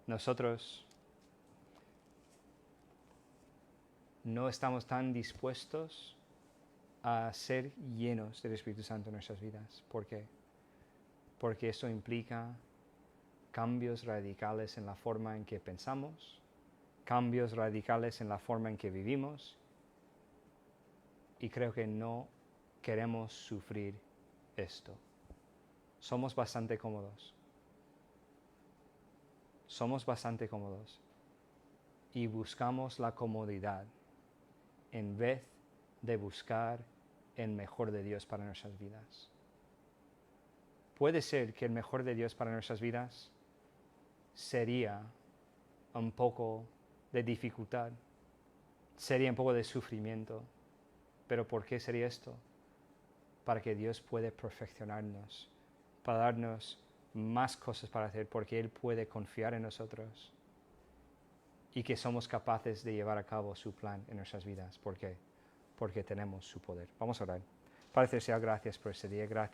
Nosotros no estamos tan dispuestos a ser llenos del Espíritu Santo en nuestras vidas. ¿Por qué? Porque eso implica cambios radicales en la forma en que pensamos, cambios radicales en la forma en que vivimos, y creo que no queremos sufrir esto. Somos bastante cómodos. Somos bastante cómodos y buscamos la comodidad en vez de buscar el mejor de Dios para nuestras vidas. Puede ser que el mejor de Dios para nuestras vidas sería un poco de dificultad, sería un poco de sufrimiento. ¿Pero por qué sería esto? Para que Dios puede perfeccionarnos, para darnos más cosas para hacer, porque Él puede confiar en nosotros y que somos capaces de llevar a cabo su plan en nuestras vidas. ¿Por qué? Porque tenemos su poder. Vamos a orar. Padre Celestial, gracias por este día, gracias